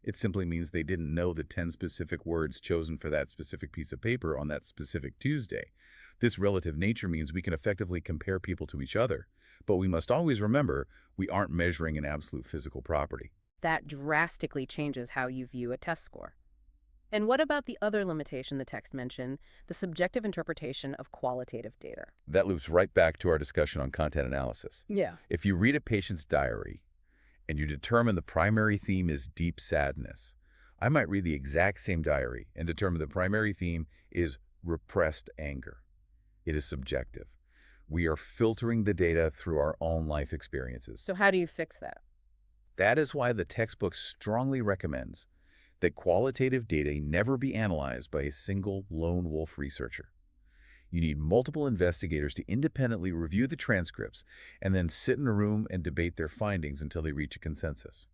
It simply means they didn't know the 10 specific words chosen for that specific piece of paper on that specific Tuesday. This relative nature means we can effectively compare people to each other, but we must always remember we aren't measuring an absolute physical property. That drastically changes how you view a test score. And what about the other limitation the text mentioned, the subjective interpretation of qualitative data? That loops right back to our discussion on content analysis. Yeah. If you read a patient's diary and you determine the primary theme is deep sadness, I might read the exact same diary and determine the primary theme is repressed anger. It is subjective. We are filtering the data through our own life experiences. So how do you fix that? That is why the textbook strongly recommends that qualitative data never be analyzed by a single lone wolf researcher. You need multiple investigators to independently review the transcripts and then sit in a room and debate their findings until they reach a consensus.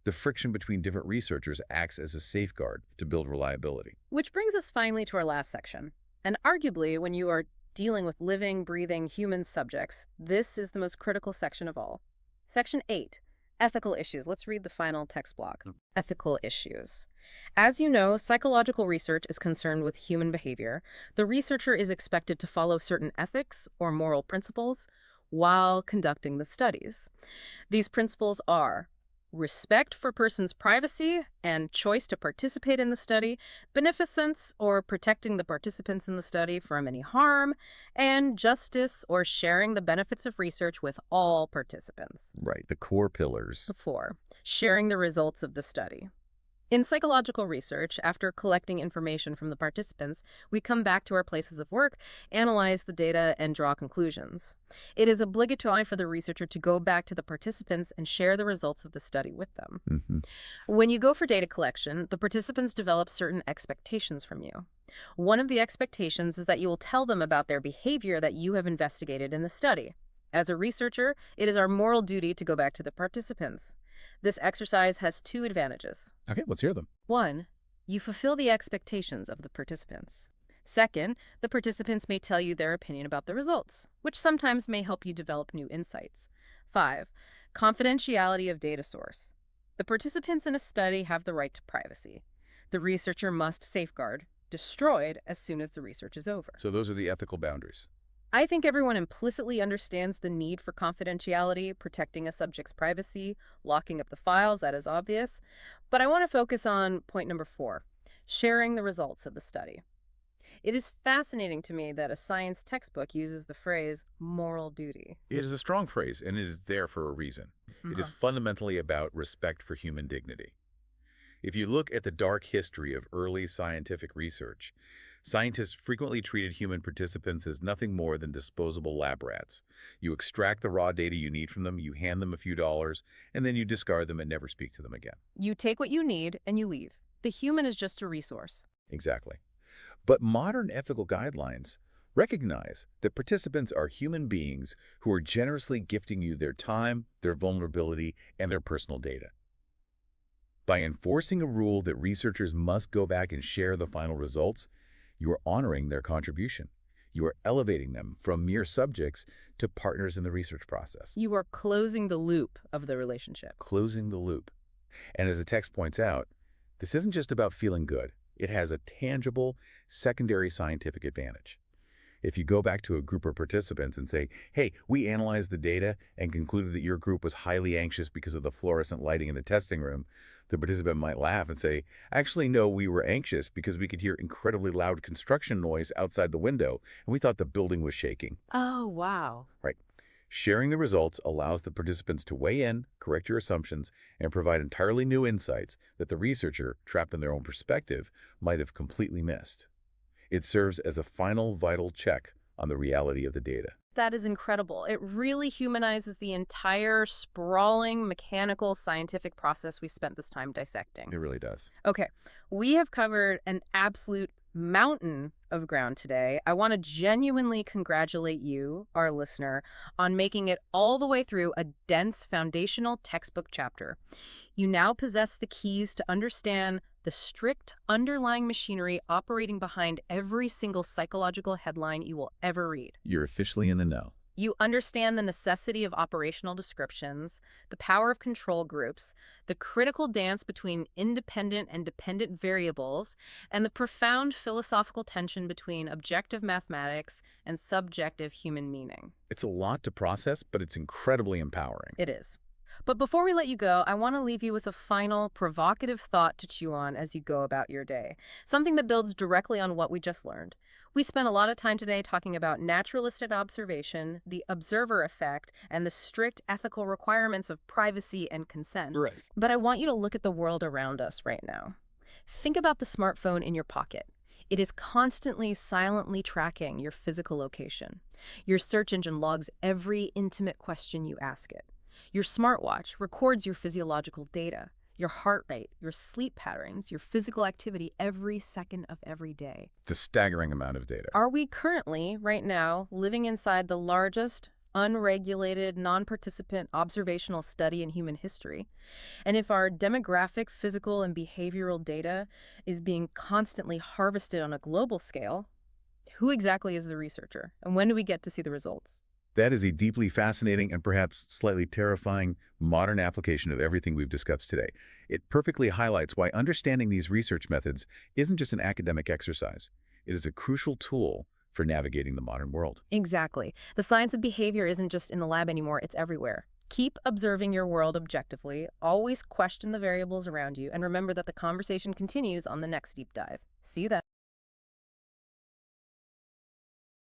The friction between different researchers acts as a safeguard to build reliability. Which brings us finally to our last section. And arguably, when you are dealing with living, breathing human subjects, this is the most critical section of all. Section 8. Ethical issues. Let's read the final text block. Ethical issues. As you know, psychological research is concerned with human behavior. The researcher is expected to follow certain ethics or moral principles while conducting the studies. These principles are respect for persons' privacy and choice to participate in the study, beneficence or protecting the participants in the study from any harm, and justice or sharing the benefits of research with all participants. Right, the core pillars. 4. Sharing the results of the study. In psychological research, after collecting information from the participants, we come back to our places of work, analyze the data, and draw conclusions. It is obligatory for the researcher to go back to the participants and share the results of the study with them. When you go for data collection, the participants develop certain expectations from you. One of the expectations is that you will tell them about their behavior that you have investigated in the study. As a researcher, it is our moral duty to go back to the participants. This exercise has 2 advantages. Okay, let's hear them. 1, you fulfill the expectations of the participants. 2nd, the participants may tell you their opinion about the results, which sometimes may help you develop new insights. 5, confidentiality of data source. The participants in a study have the right to privacy. The researcher must safeguard, destroyed as soon as the research is over. So those are the ethical boundaries. I think everyone implicitly understands the need for confidentiality, protecting a subject's privacy, locking up the files, that is obvious. But I want to focus on point number 4, sharing the results of the study. It is fascinating to me that a science textbook uses the phrase moral duty. It is a strong phrase, and it is there for a reason. It is fundamentally about respect for human dignity. If you look at the dark history of early scientific research, scientists frequently treated human participants as nothing more than disposable lab rats. You extract the raw data you need from them, you hand them a few dollars, and then you discard them and never speak to them again. You take what you need and you leave. The human is just a resource. Exactly. But modern ethical guidelines recognize that participants are human beings who are generously gifting you their time, their vulnerability, and their personal data. By enforcing a rule that researchers must go back and share the final results, you are honoring their contribution. You are elevating them from mere subjects to partners in the research process. You are closing the loop of the relationship. Closing the loop. And as the text points out, this isn't just about feeling good. It has a tangible, secondary scientific advantage. If you go back to a group of participants and say, hey, we analyzed the data and concluded that your group was highly anxious because of the fluorescent lighting in the testing room, the participant might laugh and say, actually, no, we were anxious because we could hear incredibly loud construction noise outside the window, and we thought the building was shaking. Oh, wow. Right. Sharing the results allows the participants to weigh in, correct your assumptions, and provide entirely new insights that the researcher, trapped in their own perspective, might have completely missed. It serves as a final vital check on the reality of the data. That is incredible. It really humanizes the entire sprawling, mechanical, scientific process we spent this time dissecting. It really does. Okay, we have covered an absolute mountain of ground today. I want to genuinely congratulate you, our listener, on making it all the way through a dense foundational textbook chapter. You now possess the keys to understand the strict underlying machinery operating behind every single psychological headline you will ever read. You're officially in the know. You understand the necessity of operational descriptions, the power of control groups, the critical dance between independent and dependent variables, and the profound philosophical tension between objective mathematics and subjective human meaning. It's a lot to process, but it's incredibly empowering. It is. But before we let you go, I want to leave you with a final provocative thought to chew on as you go about your day, something that builds directly on what we just learned. We spent a lot of time today talking about naturalistic observation, the observer effect, and the strict ethical requirements of privacy and consent. Right. But I want you to look at the world around us right now. Think about the smartphone in your pocket. It is constantly silently tracking your physical location. Your search engine logs every intimate question you ask it. Your smartwatch records your physiological data, your heart rate, your sleep patterns, your physical activity every second of every day. It's a staggering amount of data. Are we currently, right now, living inside the largest, unregulated, non-participant observational study in human history? And if our demographic, physical, and behavioral data is being constantly harvested on a global scale, who exactly is the researcher? And when do we get to see the results? That is a deeply fascinating and perhaps slightly terrifying modern application of everything we've discussed today. It perfectly highlights why understanding these research methods isn't just an academic exercise. It is a crucial tool for navigating the modern world. Exactly. The science of behavior isn't just in the lab anymore, it's everywhere. Keep observing your world objectively, always question the variables around you, and remember that the conversation continues on the next deep dive. See you then.